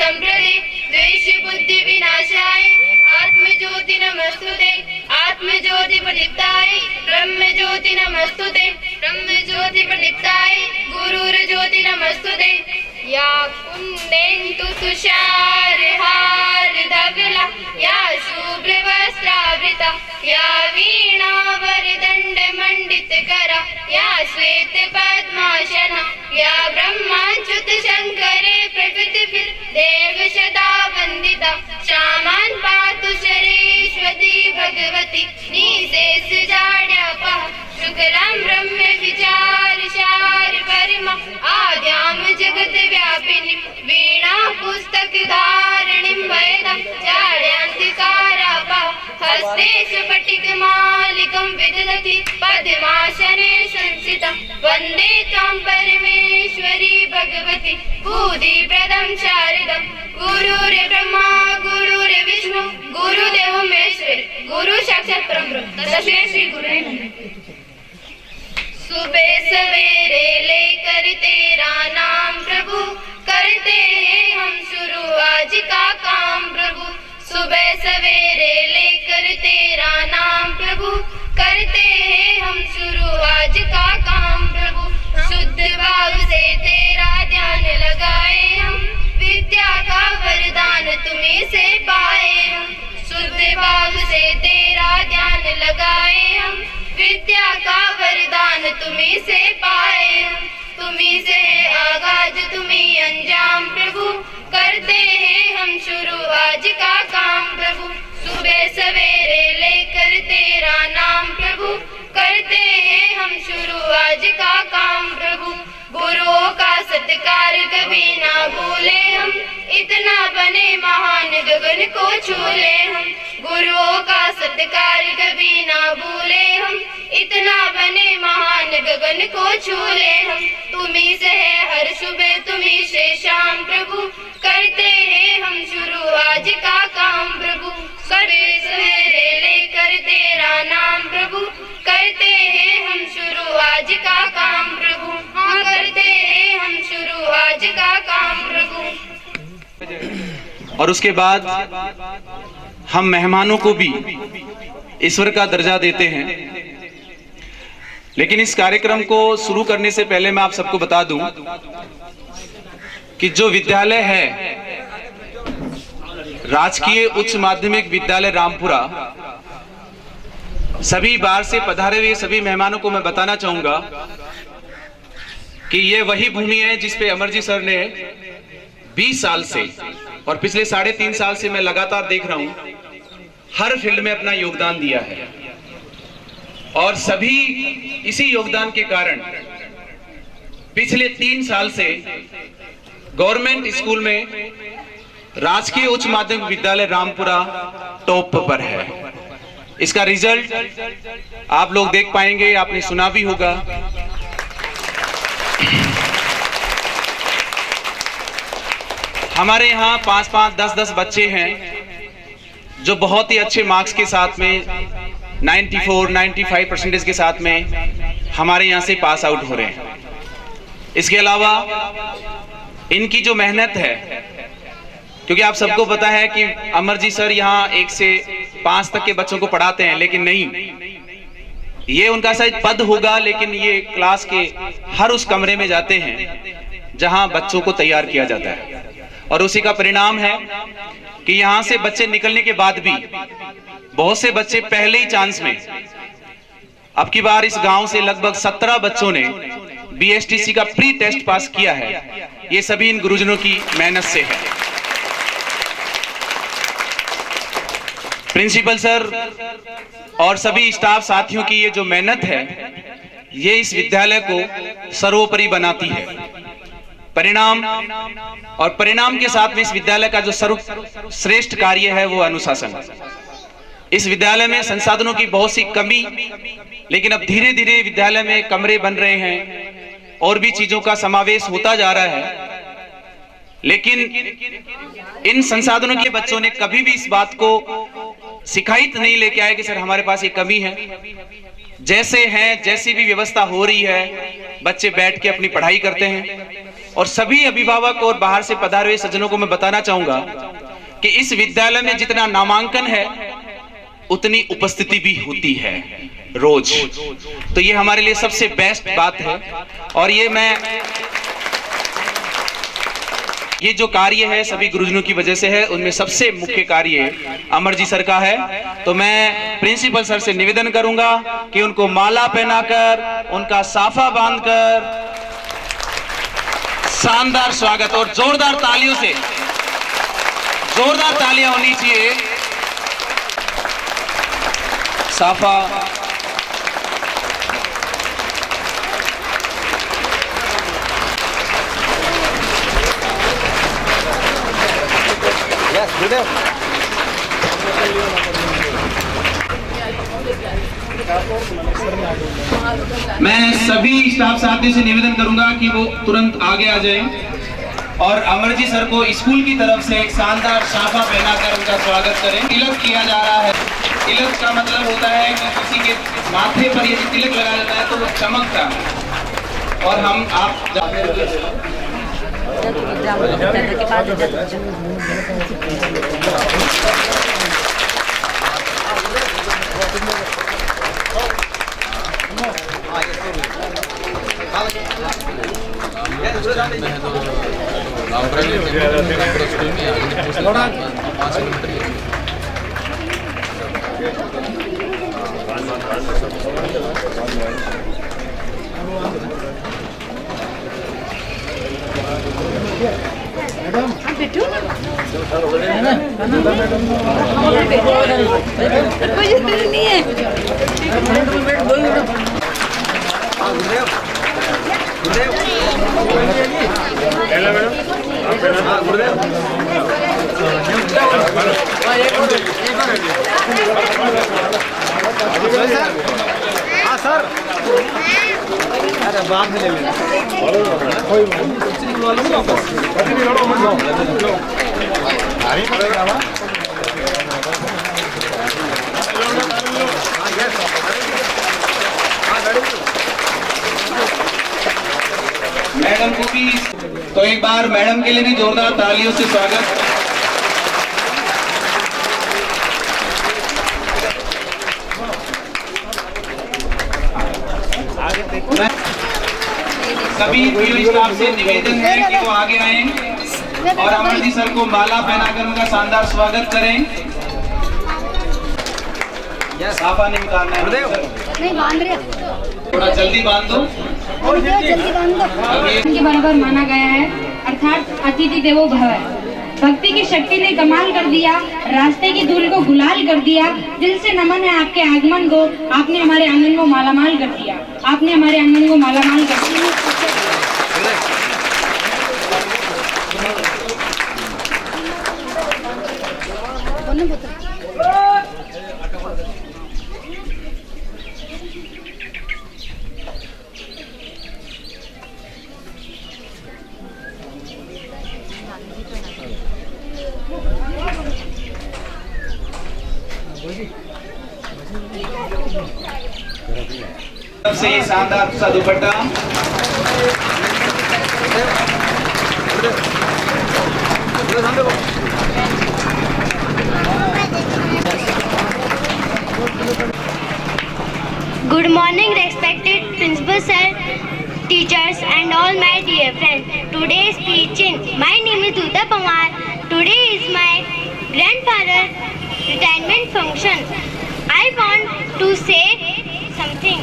संप्रदे द्वेष बुद्धि विनाशाय आत्मज्योति नमस्तुते आत्मज्योति प्रदीप्ताय ब्रह्मज्योति नमस्तुते ब्रह्मज्योति प्रदीप्ताय गुरुर्ज्योति नमस्तुते या कुंदेन्दु तुषारहार धवला या शुभ्र वस्त्रावृता या वीणा वरदंड मंडित करा या श्वेत पद्मासना या ब्रह्माच्युत शंकरे प्रकृति देव सदा वंदिता श्यामान पातु सरेस्वती भगवती निशेष जाड्यापा शुक्लां ब्रह्म विचार सार परमा आद्याम जगत व्यापिनी वीणा पुस्तक धारणिं वयदं जाड्यांतिकारापा हस्ते स्फटिक मालिकं विदधति पद्मासने संस्थितं वन्दे त्वां परमेश्वरी भगवती बुद्धिप्रदं शारदं गुरुर्ब्रह्मा गुरुर्विष्णु गुरुदेव महेश्वर गुरु साक्षात् परब्रह्म तस्मै श्री गुरुवे नमः। सुबह सवेरे लेकर तेरा नाम प्रभु करते हैं हम शुरू आज का काम प्रभु सुबह सवेरे लेकर तेरा नाम प्रभु करते हैं हम शुरू आज का काम प्रभु शुद्ध भाव से तेरा ध्यान लगाए हम विद्या का वरदान तुम्हीं से पाए हम शुद्ध भाव से तेरा ध्यान लगाए हम विद्या का वरदान तुम्हीं से पाए हम तुम्हीं से है आगाज तुम्हीं अंजाम प्रभु करते हैं हम शुरू आज का काम प्रभु सुबह सवेरे लेकर तेरा नाम प्रभु करते हैं हम शुरू आज का काम प्रभु गुरुओं का सत्कार कभी ना भूले हम इतना बने महान गगन को छूले हम गुरुओं का सत्कार कभी ना भूले हम इतना बने महान गगन को छूले हम तुम्हीं से है हर सुबह तुम्हीं से शाम प्रभु करते हैं हम शुरू आज का काम प्रभु सुबह सवेरे लेकर तेरा नाम प्रभु करते हैं हम शुरू आज का काम प्रभु हाँ करते हैं हम शुरू आज का काम प्रभु। और उसके बाद हम मेहमानों को भी ईश्वर का दर्जा देते हैं। लेकिन इस कार्यक्रम को शुरू करने से पहले मैं आप सबको बता दूं कि जो विद्यालय है राजकीय उच्च माध्यमिक विद्यालय रामपुरा, सभी बाहर से पधारे हुए सभी मेहमानों को मैं बताना चाहूंगा कि ये वही भूमि है जिस पे अमरजी सर ने 20 साल से और पिछले 3.5 साल से मैं लगातार देख रहा हूं हर फील्ड में अपना योगदान दिया है और सभी इसी योगदान के कारण पिछले 3 साल से गवर्नमेंट स्कूल में राजकीय उच्च माध्यमिक विद्यालय रामपुरा टॉप पर है। इसका रिजल्ट आप लोग देख पाएंगे, आपने सुना भी होगा। हमारे यहाँ 5-5, 10-10 बच्चे हैं जो बहुत ही अच्छे मार्क्स के साथ में 94-95% के साथ में हमारे यहाँ से पास आउट हो रहे हैं। इसके अलावा इनकी जो मेहनत है, क्योंकि आप सबको पता है कि अमरजी सर यहाँ 1 से 5 तक के बच्चों को पढ़ाते हैं, लेकिन नहीं, ये उनका शायद पद होगा, लेकिन ये क्लास के हर उस कमरे में जाते हैं जहां बच्चों को तैयार किया जाता है। और उसी का परिणाम है कि यहाँ से बच्चे निकलने के बाद भी बहुत से बच्चे पहले ही चांस में, अब की बार इस गांव से लगभग 17 बच्चों ने BSTC का प्री टेस्ट पास किया है। ये सभी इन गुरुजनों की मेहनत से है। प्रिंसिपल सर और सभी स्टाफ साथियों की ये जो मेहनत है, ये इस विद्यालय को सर्वोपरि बनाती है। परिणाम और परिणाम के साथ में इस विद्यालय का जो सर्वश्रेष्ठ कार्य है वो अनुशासन। इस विद्यालय में संसाधनों की बहुत सी कमी, लेकिन अब धीरे धीरे विद्यालय में कमरे बन रहे हैं और भी चीजों का समावेश होता जा रहा है। लेकिन इन संसाधनों के बच्चों ने कभी भी इस बात को शिकायत नहीं लेके आए कि सर हमारे पास ये कमी है। जैसे हैं, जैसी भी व्यवस्था हो रही है, बच्चे बैठ के अपनी पढ़ाई करते हैं। और सभी अभिभावक और बाहर से पधारे हुए सज्जनों को मैं बताना चाहूंगा कि इस विद्यालय में जितना नामांकन है उतनी उपस्थिति भी होती है रोज। तो ये हमारे लिए सबसे बेस्ट बात है। और ये जो कार्य है सभी गुरुजनों की वजह से है। उनमें सबसे मुख्य कार्य अमर जी सर का है। तो मैं प्रिंसिपल सर से निवेदन करूंगा कि उनको माला पहनाकर, उनका साफा बांधकर शानदार स्वागत और जोरदार तालियों से, जोरदार तालियां होनी चाहिए। साफा मैं सभी स्टाफ साथियों से निवेदन करूंगा कि वो तुरंत आगे आ जाएं और अमर जी सर को स्कूल की तरफ से एक शानदार साफा पहनाकर उनका स्वागत करें। तिलक किया जा रहा है। तिलक का मतलब होता है कि किसी के माथे पर यदि तिलक लगाया जाता है तो वो चमकता है। और हम मैडम को भी, तो एक बार मैडम के लिए भी जोरदार तालियों से स्वागत। सभी पीओ स्टाफ से निवेदन है कि वो आगे आए और अमर जी सर को माला पहनाकर उनका शानदार स्वागत करें। साफा नहीं उतारना है, नहीं बांध रहे, थोड़ा जल्दी बांध दो। के बराबर माना गया है, अर्थात अतिथि देवो भव। भक्ति की शक्ति ने कमाल कर दिया, रास्ते की धूल को गुलाल कर दिया। दिल से नमन है आपके आगमन को, आपने हमारे आंगन को मालामाल कर दिया, आपने हमारे आंगन को मालामाल कर दिया। से ये शानदार सा दुपट्टा Good morning, respected principal sir, teachers and all my dear friends. Today is preaching. My name is Duda Pamar. Today is my grandfather retirement function. I want to say something.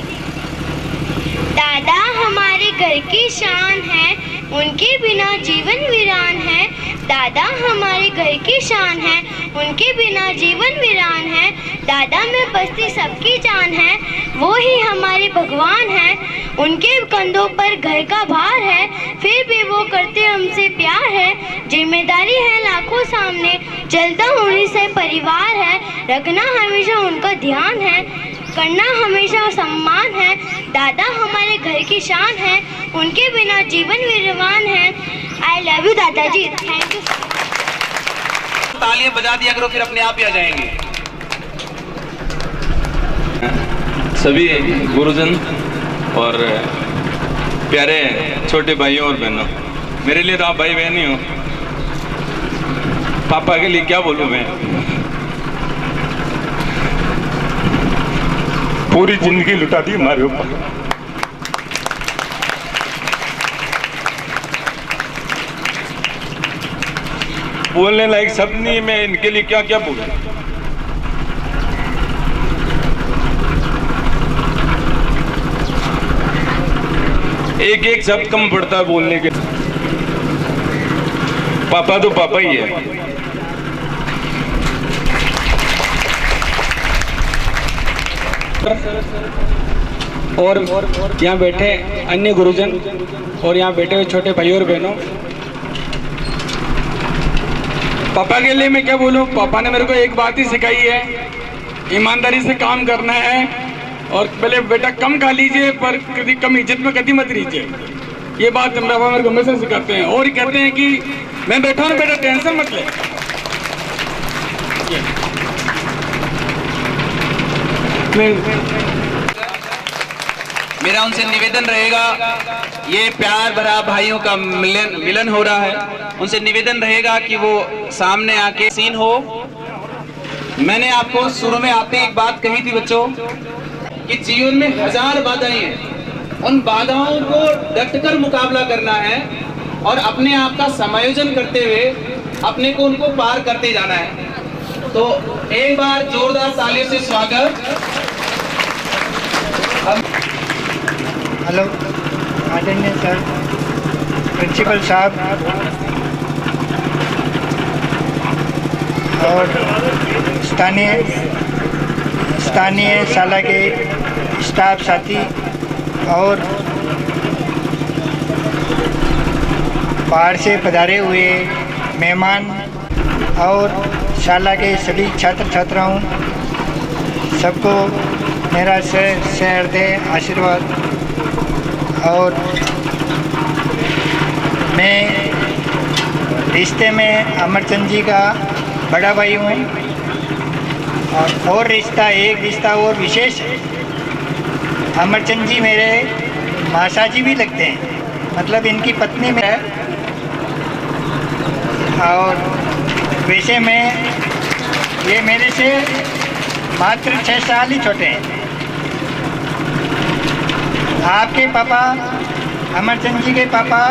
दादा हमारे घर की शान है, उनके बिना जीवन वीरान है। दादा हमारे घर की शान है, उनके बिना जीवन वीरान है। दादा में बसती सबकी जान है, वो ही हमारे भगवान है। उनके कंधों पर घर का भार है, फिर भी वो करते हमसे प्यार है। जिम्मेदारी है लाखों सामने, चलता उन्हीं से परिवार है। रखना हमेशा उनका ध्यान है, करना हमेशा सम्मान है। दादा हमारे घर की शान है, उनके बिना जीवन विरवान है। आई लव यू दादाजी, थैंक यू। तालियां बजा दिया करो, फिर अपने आप ही आ जाएंगे। सभी गुरुजन और प्यारे छोटे भाइयों और बहनों, मेरे लिए तो आप भाई बहन ही हो। पापा के लिए क्या बोलूं मैं, पूरी जिंदगी लुटा दी हमारे ऊपर। बोलने लायक शब्द नहीं, मैं इनके लिए क्या क्या बोलूं। एक एक शब्द कम पड़ता है बोलने के। पापा तो पापा ही है। और यहाँ बैठे अन्य गुरुजन और यहाँ बैठे हुए छोटे भाई और बहनों, पापा के लिए मैं क्या बोलूँ। पापा ने मेरे को एक बात ही सिखाई है, ईमानदारी से काम करना है और पहले बेटा कम खा लीजिए पर कभी कम इज्जत में कभी मत लीजिए। ये बात पापा मेरे को हमेशा सिखाते हैं और कहते हैं कि मैं बैठा हूँ बेटा टेंशन मत ले। मेरा उनसे निवेदन रहेगा, ये प्यार भरा भाइयों का मिलन हो रहा है, उनसे निवेदन रहेगा कि वो सामने आके सीन हो। मैंने आपको शुरू में आते एक बात कही थी बच्चों कि जीवन में 1000 बाधाएं हैं, उन बाधाओं को डटकर मुकाबला करना है और अपने आप का समायोजन करते हुए अपने को उनको पार करते जाना है। तो एक बार जोरदार तालियों से स्वागत। हेलो आदरणीय सर, प्रिंसिपल साहब और स्थानीय शाला के स्टाफ साथी और बाहर से पधारे हुए मेहमान और शाला के सभी छात्र छात्राओं, सबको मेरा सहृदय आशीर्वाद। और मैं रिश्ते में अमरचंद जी का बड़ा भाई हूँ और एक रिश्ता और विशेष है। अमरचंद जी मेरे मासा जी भी लगते हैं, मतलब इनकी पत्नी में है। और वैसे में ये मेरे से मात्र 6 साल ही छोटे हैं। आपके पापा अमरचंद जी के पापा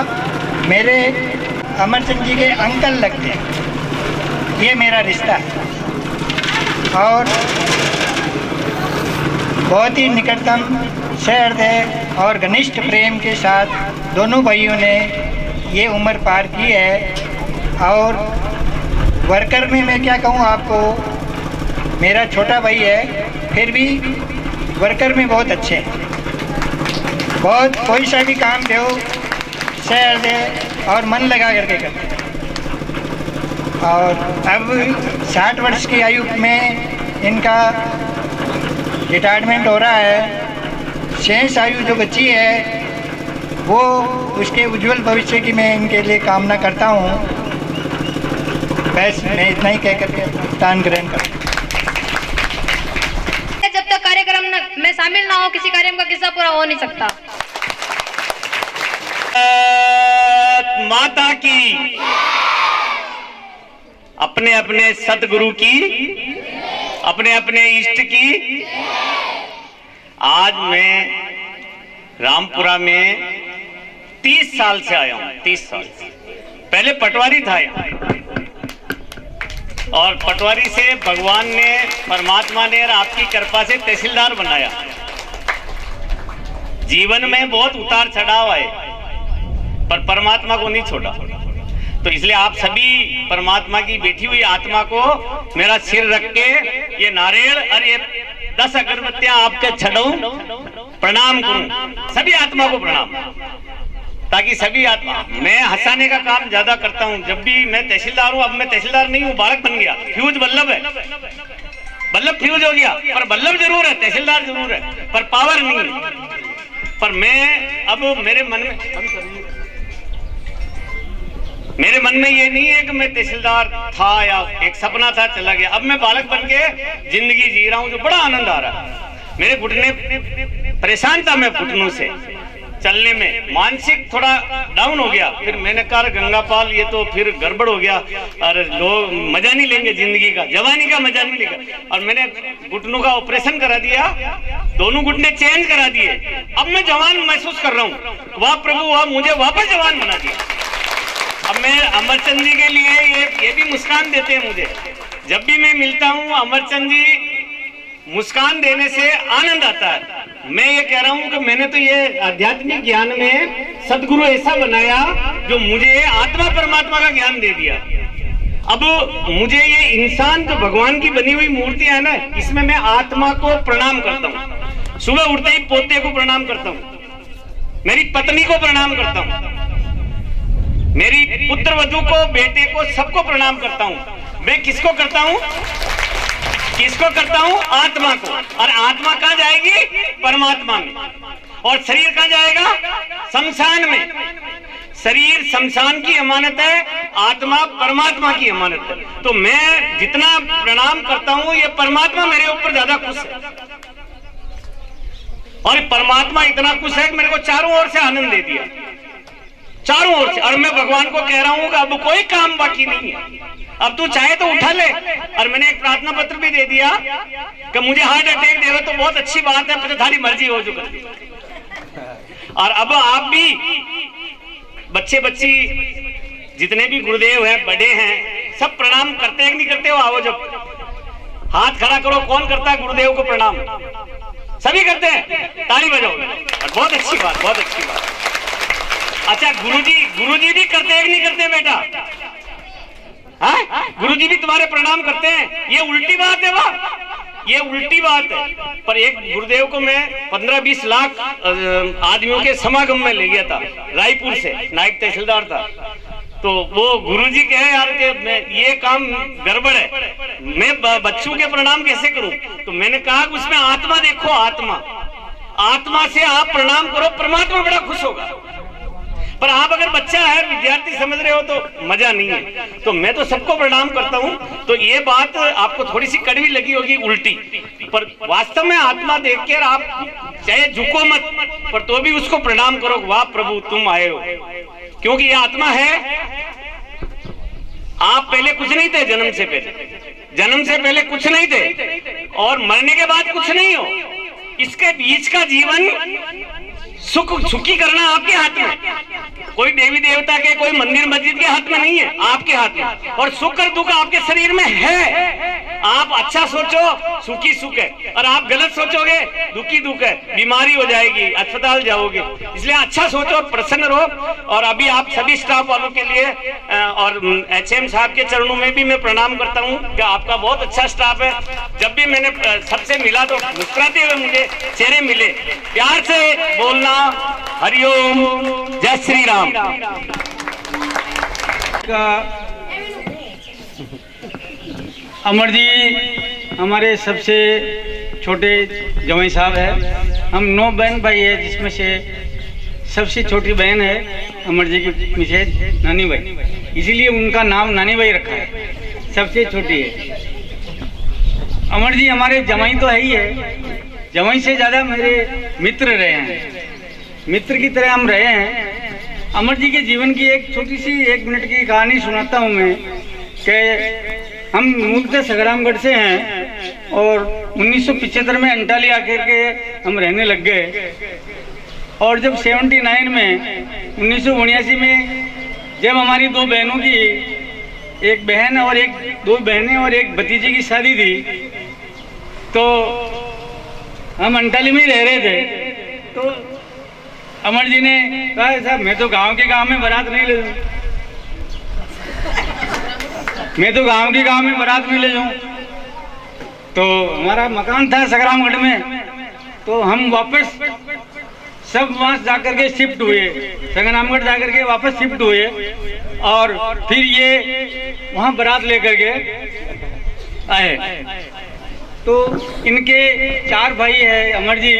मेरे अमरचंद जी के अंकल लगते हैं। ये मेरा रिश्ता है और बहुत ही निकटतम सहृदय और घनिष्ठ प्रेम के साथ दोनों भाइयों ने ये उम्र पार की है। और वर्कर में मैं क्या कहूँ आपको, मेरा छोटा भाई है फिर भी वर्कर में बहुत अच्छे हैं। बहुत कोई सा भी काम दो सहृदय और मन लगा करके करते हैं। और अब 60 वर्ष की आयु में इनका रिटायरमेंट हो रहा है। शेष आयु जो बची है वो उसके उज्जवल भविष्य की मैं इनके लिए कामना करता हूँ। बस मैं इतना ही कह करके दान ग्रहण करता हूँ। जब तक कार्यक्रम में शामिल ना हो किसी कार्यक्रम का किस्सा पूरा हो नहीं सकता। माता की, अपने अपने सतगुरु की, अपने अपने इष्ट की। आज मैं रामपुरा में 30 साल से आया हूं। 30 साल पहले पटवारी था और पटवारी से भगवान ने, परमात्मा ने और आपकी कृपा से तहसीलदार बनाया। जीवन में बहुत उतार चढ़ाव आए पर परमात्मा को नहीं छोड़ा। तो इसलिए आप सभी परमात्मा की बैठी हुई आत्मा को मेरा सिर रख के ये नारियल और ये 10 अगरबत्तियां आपके छड़ाऊं, प्रणाम करूं सभी आत्मा को प्रणाम, ताकि सभी आत्मा। मैं हंसाने का काम ज्यादा करता हूं। जब भी मैं तहसीलदार हूं, अब मैं तहसीलदार नहीं हूं, बालक बन गया। फ्यूज बल्लभ है, बल्लभ फ्यूज हो गया, पर बल्लभ जरूर है, तहसीलदार जरूर है, पर पावर नहीं है। पर मैं अब मेरे मन में ये नहीं है कि मैं तहसीलदार था या एक सपना था चला गया। अब मैं बालक बन के जिंदगी जी रहा हूं, जो बड़ा आनंद आ रहा है। मेरे घुटने परेशान था मैं घुटनों से, चलने में मानसिक थोड़ा डाउन हो गया। फिर मैंने कहा गंगापाल ये तो फिर गड़बड़ हो गया और लोग मजा नहीं लेंगे जिंदगी का, जवानी का मजा नहीं लेगा। और मैंने घुटनों का ऑपरेशन करा दिया, दोनों घुटने चेंज करा दिए। अब मैं जवान महसूस कर रहा हूँ। वाह प्रभु वाह, मुझे वापस जवान बना दिया। अब मैं अमरचंद जी के लिए ये भी मुस्कान देते हैं मुझे। जब भी मैं मिलता हूँ अमरचंद जी मुस्कान देने से आनंद आता है। मैं ये कह रहा हूँ कि मैंने तो ये आध्यात्मिक ज्ञान में सदगुरु ऐसा बनाया जो मुझे आत्मा परमात्मा का ज्ञान दे दिया। अब मुझे ये इंसान जो भगवान की बनी हुई मूर्तियां है ना, इसमें मैं आत्मा को प्रणाम करता हूँ। सुबह उठते ही पोते को प्रणाम करता हूँ, मेरी पत्नी को प्रणाम करता हूँ, मेरी पुत्र वधू को, बेटे को, सबको प्रणाम करता हूँ। मैं किसको करता हूँ? किसको करता हूँ? आत्मा को। और आत्मा कहाँ जाएगी? परमात्मा में। और शरीर कहाँ जाएगा? शमशान में। शरीर शमशान की अमानत है, आत्मा परमात्मा की अमानत है। तो मैं जितना प्रणाम करता हूँ ये परमात्मा मेरे ऊपर ज्यादा खुश है, और परमात्मा इतना खुश है कि मेरे को चारों ओर से आनंद दे दिया, चारों ओर से। और मैं भगवान को कह रहा हूँ कि अब कोई काम बाकी नहीं है, अब तू चाहे तो उठा ले। और मैंने एक प्रार्थना पत्र भी दे दिया कि मुझे हार्ट अटैक दे रहा तो बहुत अच्छी बात है, पर तुम्हारी मर्जी हो जो कर। और अब आप भी बच्चे बच्ची जितने भी गुरुदेव हैं, बड़े हैं, सब प्रणाम करते हैं कि नहीं करते हो? आओ जब हाथ खड़ा करो, कौन करता है गुरुदेव को प्रणाम? सभी करते हैं, ताली बजाओ। और बहुत अच्छी बात, बहुत अच्छी बात। अच्छा गुरुजी भी करते हैं कि नहीं करते बेटा? हाँ, गुरुजी भी तुम्हारे प्रणाम करते हैं। ये उल्टी बात है, वाह, ये उल्टी बात है। पर एक गुरुदेव को मैं 15-20 लाख आदमियों के समागम में ले गया था रायपुर से, नायब तहसीलदार था। तो वो गुरुजी कहे यार कि ये काम गड़बड़ है, मैं बच्चों के प्रणाम कैसे करूं? तो मैंने कहा कि उसमें आत्मा देखो, आत्मा से आप प्रणाम करो, परमात्मा बड़ा खुश होगा। पर आप अगर बच्चा है, विद्यार्थी समझ रहे हो तो मजा नहीं है। तो मैं तो सबको प्रणाम करता हूँ। तो ये बात आपको थोड़ी सी कड़वी लगी होगी, उल्टी, पर वास्तव में आत्मा देख कर आप चाहे झुको मत, पर तो भी उसको प्रणाम करो। वाह प्रभु तुम आए हो, क्योंकि ये आत्मा है। आप पहले कुछ नहीं थे, जन्म से पहले कुछ नहीं थे, और मरने के बाद कुछ नहीं हो। इसके बीच का जीवन सुखी करना आपके हाथ में। कोई देवी देवता के, कोई मंदिर मस्जिद के हाथ में नहीं है, आपके हाथ में। और सुख और दुख आपके शरीर में है। आप अच्छा सोचो, सुखी सुख है, और आप गलत सोचोगे, दुखी दुख है, बीमारी हो जाएगी, अस्पताल जाओगे। इसलिए अच्छा सोचो, प्रसन्न रहो। और अभी आप सभी स्टाफ वालों के लिए और HM साहब के चरणों में भी मैं प्रणाम करता हूँ कि आपका बहुत अच्छा स्टाफ है। जब भी मैंने सबसे मिला तो मुस्कुराते हुए मुझे चेहरे मिले। प्यार से बोलना हरिओम, जय श्री राम। अमर जी हमारे सबसे छोटे जवाई साहब है। हम 9 बहन भाई है, जिसमें से सबसे छोटी बहन है अमर जी की मिसेज नानी भाई, इसीलिए उनका नाम नानी भाई रखा है, सबसे छोटी है। अमर जी हमारे जवाई तो है ही है, जवाई से ज़्यादा मेरे मित्र रहे हैं, मित्र की तरह हम रहे हैं। अमर जी के जीवन की एक छोटी सी 1 मिनट की कहानी सुनाता हूँ मैं कि हम मूलतः सगरामगढ़ से हैं और 1975 में अंटाली आकर के हम रहने लग गए। और जब 79 में 1979 में जब हमारी 2 बहनों की, एक बहन और 2 बहनें और एक भतीजी की शादी थी, तो हम अंटाली में ही रह रहे थे। तो अमर जी ने कहा साहब मैं तो गांव के गांव में बारात नहीं ले जाऊँ, मैं तो गांव के गांव में बारात नहीं ले जाऊँ। तो हमारा मकान था सगरामगढ़ में, तो हम वापस सब वहाँ जाकर के शिफ्ट हुए, सगरामगढ़ जाकर के वापस शिफ्ट हुए। और फिर ये वहाँ बारात लेकर के आए। तो इनके 4 भाई है अमर जी,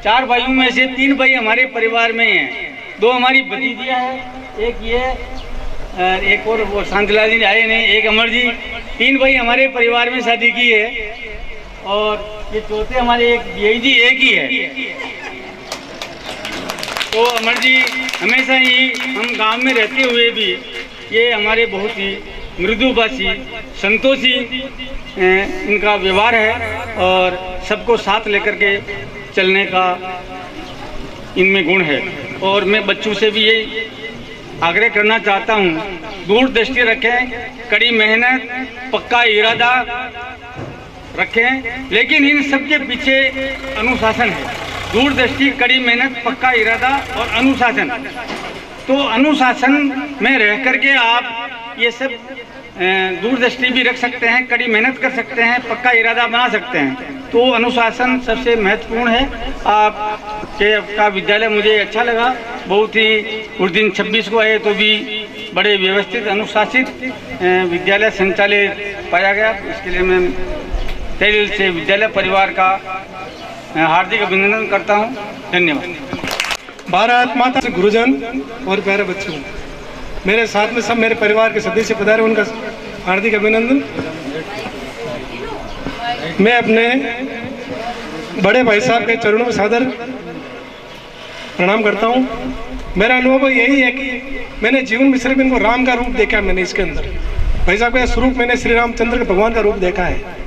4 भाइयों में से 3 भाई हमारे परिवार में हैं, 2 हमारी भतीजियाँ हैं, एक ये एक और वो शांतिलाल जी आए नहीं, एक अमर जी। 3 भाई हमारे परिवार में शादी की है, और ये चौथे हमारे एक यही जी एक ही है, तो अमर जी हमेशा ही हम गांव में रहते हुए भी ये हमारे बहुत ही मृदुभाषी संतोषी इनका व्यवहार है और सबको साथ लेकर के चलने का इनमें गुण है। और मैं बच्चों से भी यही आग्रह करना चाहता हूँ, दूरदृष्टि रखें, कड़ी मेहनत, पक्का इरादा रखें, लेकिन इन सब के पीछे अनुशासन है। दूरदृष्टि, कड़ी मेहनत, पक्का इरादा और अनुशासन। तो अनुशासन में रह करके आप ये सब दूरदृष्टि भी रख सकते हैं, कड़ी मेहनत कर सकते हैं, पक्का इरादा बना सकते हैं। तो अनुशासन सबसे महत्वपूर्ण है। आपका विद्यालय मुझे अच्छा लगा, बहुत ही उस दिन 26 को आए तो भी बड़े व्यवस्थित अनुशासित विद्यालय संचालित पाया गया। इसके लिए मैं तहे दिल से विद्यालय परिवार का हार्दिक अभिनंदन करता हूँ। धन्यवाद। भारत माता से गुरुजन और प्यारे बच्चों, मेरे साथ में सब मेरे परिवार के सदस्य पधारे, उनका हार्दिक अभिनंदन। मैं अपने बड़े भाई साहब के चरणों में सादर प्रणाम करता हूँ। मेरा अनुभव यही है कि मैंने जीवन में सिर्फ इनको राम का रूप देखा है। मैंने इसके अंदर भाई साहब का स्वरूप, मैंने श्री रामचंद्र के भगवान का रूप देखा है।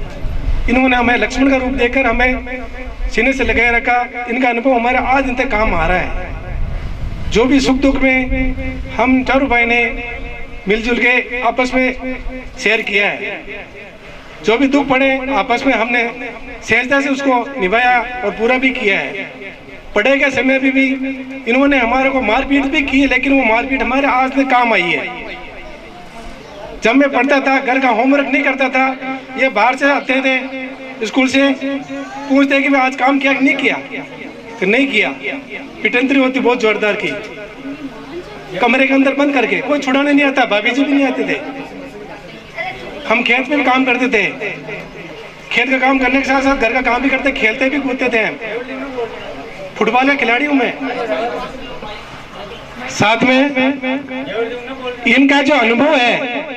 इन्होंने हमें लक्ष्मण का रूप देकर हमें सीने से लगाए रखा। इनका अनुभव हमारे आज दिन तक काम आ रहा है। जो भी सुख दुख में हम चारों भाई ने मिलजुल के आपस में शेयर किया है। जो भी दुख पड़े आपस में हमने सहजता से उसको निभाया और पूरा भी किया है। पढ़ाई के समय भी इन्होंने हमारे को मारपीट भी की है, लेकिन वो मारपीट हमारे आज तक काम आई है। जब मैं पढ़ता था, घर का होमवर्क नहीं करता था, ये बाहर से आते थे स्कूल से, पूछते कि मैं आज काम किया कि नहीं किया, तो नहीं किया। पिटंतरी होती बहुत जोरदार की, कमरे के अंदर बंद करके, कोई छुड़ाने नहीं आता, भाभी जी भी नहीं आते थे। हम खेत में भी काम करते थे, खेत का काम करने के साथ साथ घर का काम भी करते, खेलते भी कूदते थे। फुटबॉल का खिलाड़ी हूँ मैं। साथ में इनका जो अनुभव है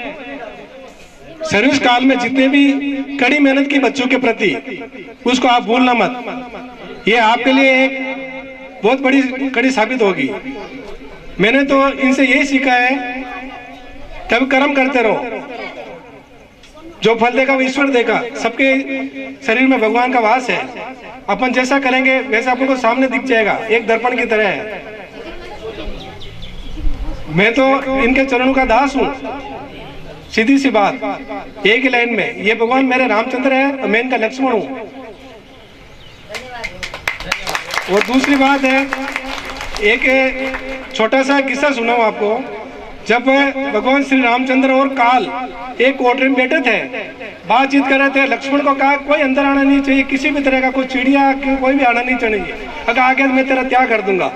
सर्विस काल में, जितने भी कड़ी मेहनत की बच्चों के प्रति, उसको आप भूलना मत। ये आपके लिए एक बहुत बड़ी कड़ी साबित होगी। मैंने तो इनसे यही सीखा है, तब कर्म करते रहो, जो फल देगा वो ईश्वर देगा। सबके शरीर में भगवान का वास है। अपन जैसा करेंगे वैसा अपन को सामने दिख जाएगा, एक दर्पण की तरह है। मैं तो इनके चरणों का दास हूँ। सीधी सी बात, एक ही लाइन में, ये भगवान मेरे रामचंद्र है और मैं इनका लक्ष्मण हूँ। और दूसरी बात है, एक छोटा सा किस्सा सुनाऊं आपको। जब भगवान श्री रामचंद्र और काल एक कोठरी में बैठे थे, बातचीत कर रहे थे, लक्ष्मण को कहा कोई अंदर आना नहीं चाहिए, किसी भी तरह का, कोई चिड़िया कोई भी आना नहीं चाहिए, अगर आगे मैं तेरा त्याग कर दूंगा।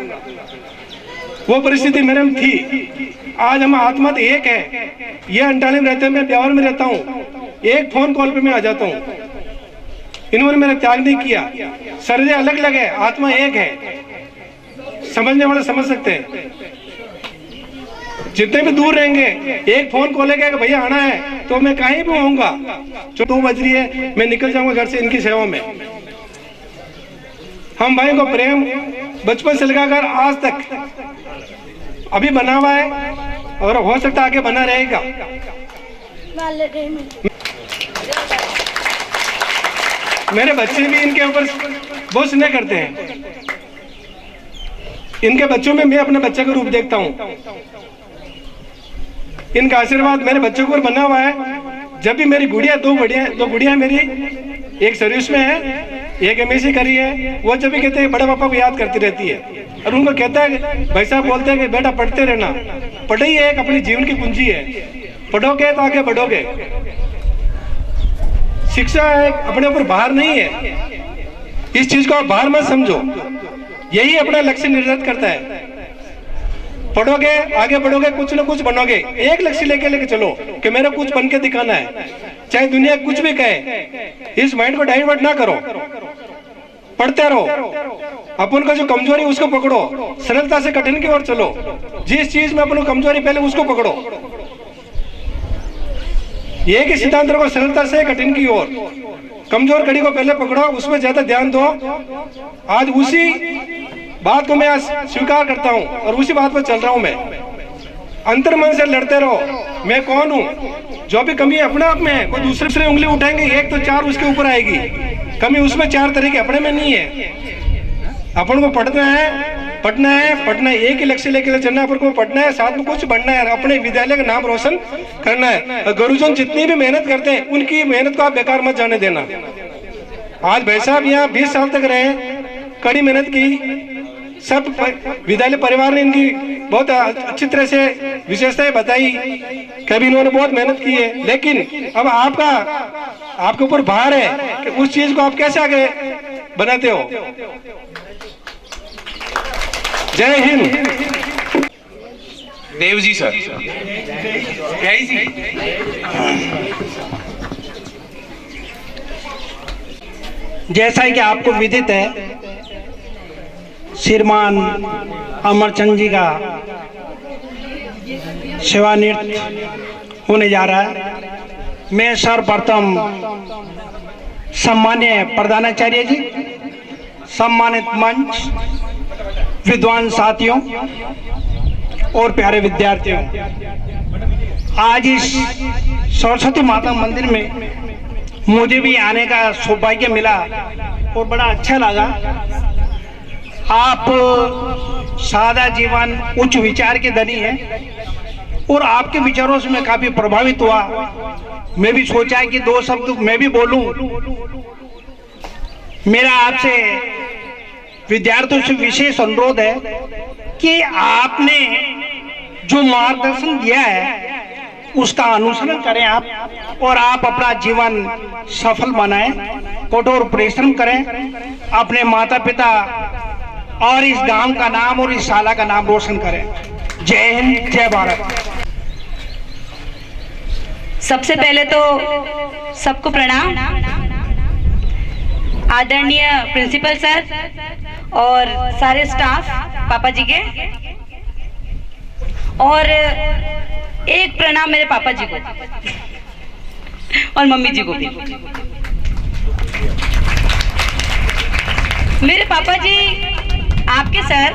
वो परिस्थिति मेरे में थी। आज हम आत्मा तो एक है, ये अंटाले में रहते हैं, मैं ब्यावर में रहता हूँ, एक फोन कॉल पे मैं आ जाता हूँ। इन्होंने मेरा त्याग नहीं किया। शरीर अलग अलग है, आत्मा एक है। समझने वाले समझ सकते हैं। जितने भी दूर रहेंगे, एक फोन कॉल है कि भैया आना है, तो मैं कहीं भी होऊंगा। जो 2 बज रही है, मैं निकल जाऊंगा घर से इनकी सेवा में। हम भाई को प्रेम बचपन से लगाकर आज तक अभी बना हुआ है और हो सकता आगे बना रहेगा। मेरे बच्चे भी इनके ऊपर बहुत स्नेह करते हैं। इनके बच्चों में मैं अपने बच्चे का रूप देखता हूँ। इनका आशीर्वाद मेरे बच्चों को बना हुआ है। जब भी मेरी गुड़िया, दो गुड़िया मेरी, एक सर्विस में है, एक एमएससी करी है, वो जब भी कहते हैं बड़े पापा को याद करती रहती है। और उनको कहता है, भाई साहब बोलते हैं कि बेटा पढ़ते रहना, पढ़ाई एक अपनी जीवन की कुंजी है, पढ़ोगे तो आगे बढ़ोगे। शिक्षा एक अपने ऊपर भार नहीं है, इस चीज को आप भार मत समझो, यही अपना लक्ष्य निर्धारित करता है। पढ़ोगे, आगे बढ़ोगे, कुछ न कुछ बनोगे। एक लक्ष्य लेके चलो कि मेरा कुछ बन के दिखाना है, चाहे दुनिया कुछ भी कहे। इस माइंड को डाइवर्ट ना करो, पढ़ते रहो। अपन का जो कमजोरी उसको पकड़ो, सरलता से कठिन की ओर चलो। जिस चीज में अपन को कमजोरी पहले उसको पकड़ो। एक ही सिद्धांत रखो, सरलता से कठिन की ओर। कमजोर कड़ी को पहले पकड़ो, उसमें ज्यादा ध्यान दो। आज उसी बात को मैं स्वीकार करता हूँ और उसी बात पर चल रहा हूँ। मैं अंतर्मन से लड़ते रहो, मैं कौन हूँ। जो भी कमी अपने आप में है, कोई दूसरे से उंगली उठाएंगे एक तो चार उसके ऊपर आएगी। कमी उसमें चार तरीके अपने में नहीं है। अपन को पढ़ना है, एक ही लक्ष्य लेके चलना है। अपन को पढ़ना है, साथ में कुछ बढ़ना है, अपने विद्यालय का नाम रोशन करना है। गुरुजन जितनी भी मेहनत करते हैं उनकी मेहनत को आप बेकार मत जाने देना। आज भाई साहब यहाँ 20 साल तक रहे, कड़ी मेहनत की, सब विद्यालय परिवार ने इनकी बहुत अच्छी तरह से विशेषताएं बताई, कभी इन्होंने बहुत मेहनत की है। लेकिन अब आपके ऊपर भार है कि उस चीज को आप कैसे आगे बनाते हो। जय हिंद। देव जी सर, जैसा कि आपको विदित है, श्रीमान अमरचंद जी का सेवानिवृत्त होने जा रहा है। मैं सर्वप्रथम सम्मान्य प्रधानाचार्य जी, सम्मानित मंच, विद्वान साथियों और प्यारे विद्यार्थियों, आज इस सरस्वती माता मंदिर में मुझे भी आने का सौभाग्य मिला और बड़ा अच्छा लगा। आप सादा जीवन उच्च विचार के धनी हैं और आपके विचारों से मैं काफी प्रभावित हुआ। मैं भी सोचा कि दो शब्द मैं भी बोलूं। मेरा आपसे विद्यार्थियों से विशेष अनुरोध है कि आपने जो मार्गदर्शन दिया है उसका अनुसरण करें आप, और आप अपना जीवन सफल बनाएं, कठोर परिश्रम करें, अपने माता पिता और इस गांव का नाम और इस शाला का नाम रोशन करें। जय हिंद, जय भारत। सबसे पहले तो सबको प्रणाम। आदरणीय प्रिंसिपल सर और सारे स्टाफ पापा जी के, और एक प्रणाम मेरे पापा जी को और मम्मी जी को भी। मेरे पापा जी, आपके सर,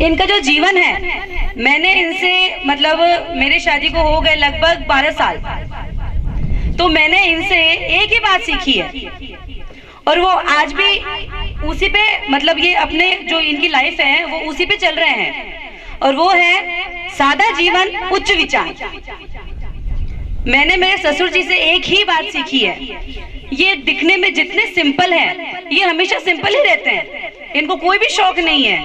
इनका जो जीवन है, मैंने इनसे मतलब मेरे शादी को हो गए लगभग 12 साल, तो मैंने इनसे एक ही बात सीखी है और वो आज भी उसी पे, मतलब ये अपने जो इनकी लाइफ है वो उसी पे चल रहे हैं, और वो है सादा जीवन उच्च विचार। मैंने मेरे ससुर जी से एक ही बात सीखी है, ये दिखने में जितने सिंपल हैं, ये हमेशा सिंपल ही रहते हैं, इनको कोई भी शौक नहीं है।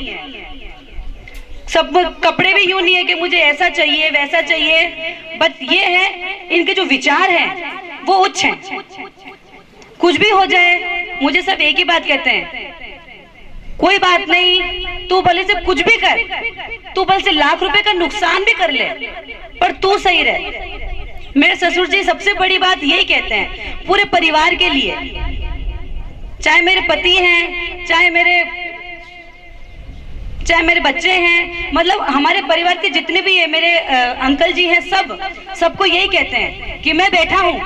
सब कपड़े भी यूं नहीं है कि मुझे ऐसा चाहिए वैसा चाहिए, बट ये है इनके जो विचार हैं वो उच्च हैं। कुछ भी हो जाए मुझे सब एक ही बात कहते हैं, कोई बात नहीं, तू भले से कुछ भी कर, तू भले से लाख रुपए का नुकसान भी कर ले, पर तू सही रह। मेरे ससुर जी सबसे बड़ी बात यही कहते हैं पूरे परिवार के लिए, चाहे मेरे पति हैं, चाहे मेरे बच्चे हैं, मतलब हमारे परिवार के जितने भी है, मेरे अंकल जी हैं, सबको यही कहते हैं कि मैं बैठा हूं।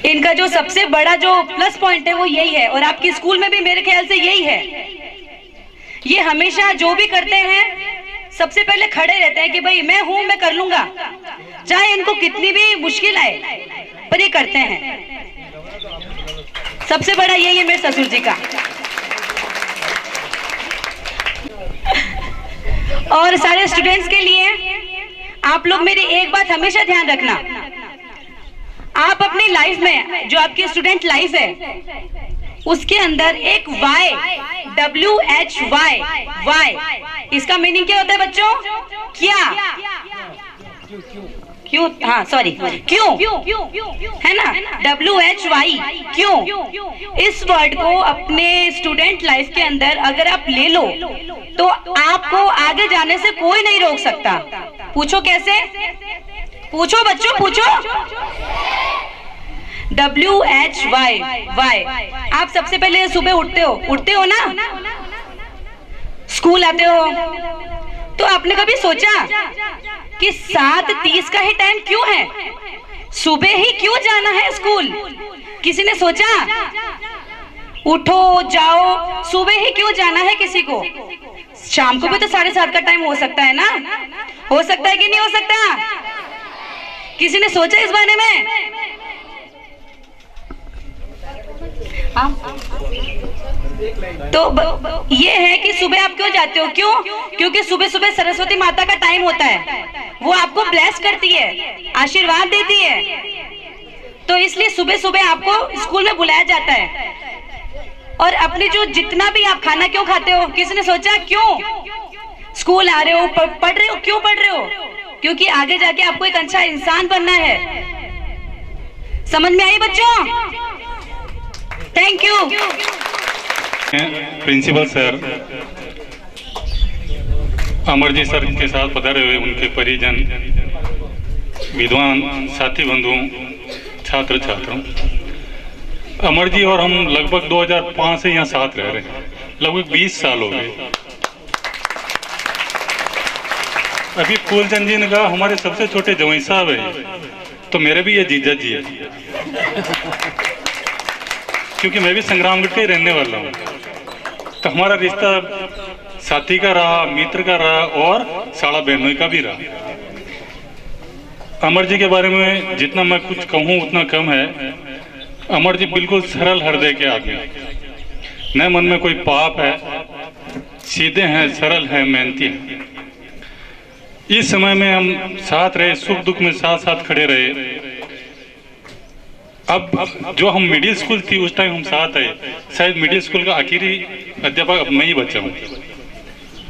इनका जो सबसे बड़ा जो प्लस पॉइंट है वो यही है, और आपके स्कूल में भी मेरे ख्याल से यही है। ये हमेशा जो भी करते हैं सबसे पहले खड़े रहते हैं कि भाई मैं हूं, मैं कर लूंगा, चाहे इनको कितनी भी मुश्किल आए, पर ये करते हैं। सबसे बड़ा यही है मेरे ससुर जी का। और सारे स्टूडेंट्स के लिए आप लोग मेरी एक बात हमेशा ध्यान रखना, आप अपनी लाइफ में जो आपकी स्टूडेंट लाइफ है उसके अंदर एक WHY, इसका मीनिंग क्या होता है बच्चों? क्या? क्यों? हाँ सॉरी, क्यों है ना, WHY, क्यों। इस वर्ड को अपने स्टूडेंट लाइफ के अंदर अगर आप ले लो तो आपको आगे जाने से कोई नहीं रोक सकता। पूछो कैसे? पूछो बच्चों, पूछो। WHY। आप सबसे पहले सुबह उठते हो ना, स्कूल आते हो, तो आपने कभी सोचा कि 7:30 का ही टाइम क्यों है? सुबह ही क्यों जाना है स्कूल? किसी ने सोचा? उठो जाओ, सुबह ही क्यों जाना है किसी को? शाम को भी तो 7:30 का टाइम हो सकता है ना? हो सकता है कि नहीं हो सकता? किसी ने सोचा इस बारे में? तो ये है कि सुबह आप क्यों जाते हो? क्यों? क्योंकि सुबह सुबह सरस्वती माता का टाइम होता है, वो आपको ब्लेस करती है, आशीर्वाद देती है, तो इसलिए सुबह सुबह आपको स्कूल में बुलाया जाता है। और अपने जो जितना भी आप खाना क्यों खाते हो? किसी ने सोचा क्यों स्कूल आ रहे हो, पढ़ रहे हो? क्यों पढ़ रहे हो? क्योंकि आगे जाके आपको एक अच्छा इंसान बनना है। समझ में आई बच्चों? Thank you. Principal sir, Amarji sir के साथ पधारे हुए उनके परिजन, विद्वान साथी बंधुओं, छात्र छात्रों, अमरजी और हम लगभग 2005 से यहाँ साथ रह रहे हैं, लगभग 20 साल हो गए। अभी फूलचंद जी ने कहा हमारे सबसे छोटे जवाई साहब है, तो मेरे भी ये जीजा जी है, क्योंकि मैं भी संग्रामगढ़ का ही रहने वाला हूँ। तो हमारा रिश्ता साथी का रहा, मित्र का रहा और साड़ा बहनोई का भी रहा। अमर जी के बारे में जितना मैं कुछ कहूँ उतना कम है। अमर जी बिल्कुल सरल हृदय के आदमी, न मन में कोई पाप है, सीधे हैं, सरल हैं, मेहनती हैं। इस समय में हम साथ रहे, सुख दुख में साथ साथ खड़े रहे। अब जो हम मिडिल स्कूल थी उस टाइम हम साथ आए, शायद मिडिल स्कूल का आखिरी अध्यापक अब मैं ही बचा हूँ,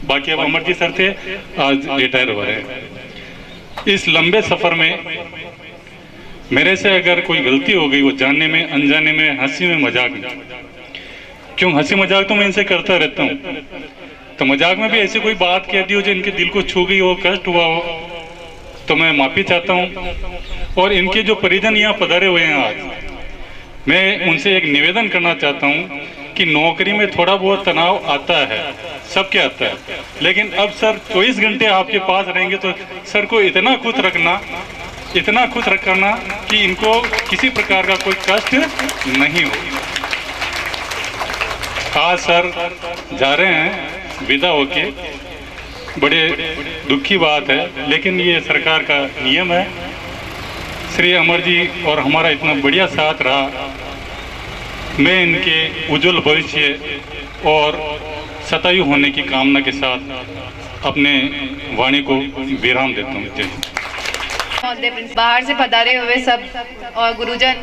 बाकी अब अमर जी सर थे, आज रिटायर हो रहे हैं। इस लंबे सफर में मेरे से अगर कोई गलती हो गई, वो जानने में, अनजाने में, हंसी में, मजाक में, क्यों हंसी मजाक तो मैं इनसे करता रहता हूँ, तो मजाक में भी ऐसी कोई बात कह दी हो जो इनके दिल को छू गई हो, कष्ट हुआ हो, तो मैं माफी चाहता हूँ। और इनके जो परिजन यहाँ पधारे हुए हैं आज, मैं उनसे एक निवेदन करना चाहता हूँ कि नौकरी में थोड़ा बहुत तनाव आता है, सबके आता है, लेकिन अब सर 24 घंटे आपके पास रहेंगे तो सर को इतना खुश रखना, इतना खुश रखना कि इनको किसी प्रकार का कोई कष्ट नहीं हो। आज सर जा रहे हैं विदा होके, बड़े दुखी बात है, लेकिन ये सरकार का नियम है। श्री अमर जी और हमारा इतना बढ़िया साथ रहा, मैं इनके उज्जवल भविष्य और शतायु होने की कामना के साथ अपने वाणी को विराम देता हूँ। जय हिंद। बाहर से पधारे हुए सब और गुरुजन,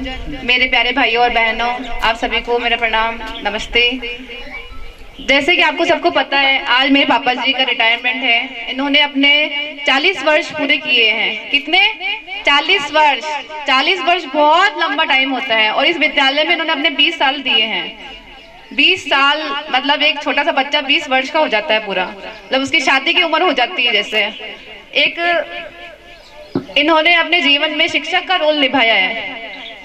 मेरे प्यारे भाइयों और बहनों, आप सभी को मेरा प्रणाम, नमस्ते। जैसे कि आपको सबको पता है, आज मेरे पापा जी का रिटायरमेंट है। इन्होंने अपने 40 वर्ष पूरे किए हैं। कितने? 40 वर्ष। 40 वर्ष बहुत लंबा टाइम होता है, और इस विद्यालय में इन्होंने अपने 20 साल दिए हैं। 20 साल मतलब एक छोटा सा बच्चा 20 वर्ष का हो जाता है पूरा, मतलब उसकी शादी की उम्र हो जाती है। जैसे एक इन्होंने अपने जीवन में शिक्षक का रोल निभाया है।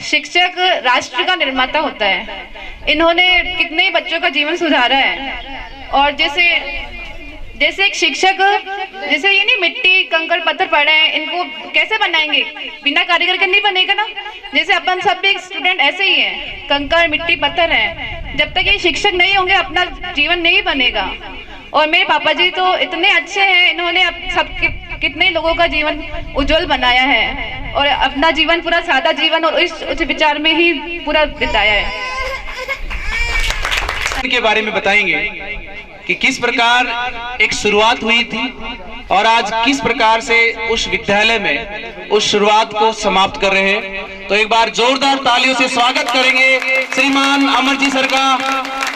शिक्षक राष्ट्र का निर्माता होता है। इन्होंने कितने बच्चों का जीवन सुधारा है। और जैसे एक शिक्षक, जैसे ये नहीं मिट्टी कंकड़ पत्थर पड़े हैं, इनको कैसे बनाएंगे? बिना कारीगर के नहीं बनेगा ना। जैसे अपन सब भी स्टूडेंट ऐसे ही हैं, कंकड़ मिट्टी पत्थर हैं। जब तक ये शिक्षक नहीं होंगे अपना जीवन नहीं बनेगा। और मेरे पापा जी तो इतने अच्छे हैं, इन्होंने सब कितने लोगों का जीवन उज्जवल बनाया है, और अपना जीवन पूरा सादा जीवन और इस उच्च विचार में ही पूरा बिताया है। के बारे में बताएंगे कि किस प्रकार एक शुरुआत हुई थी और आज किस प्रकार से उस विद्यालय में उस शुरुआत को समाप्त कर रहे हैं। तो एक बार जोरदार तालियों से स्वागत करेंगे श्रीमान अमर जी सर का,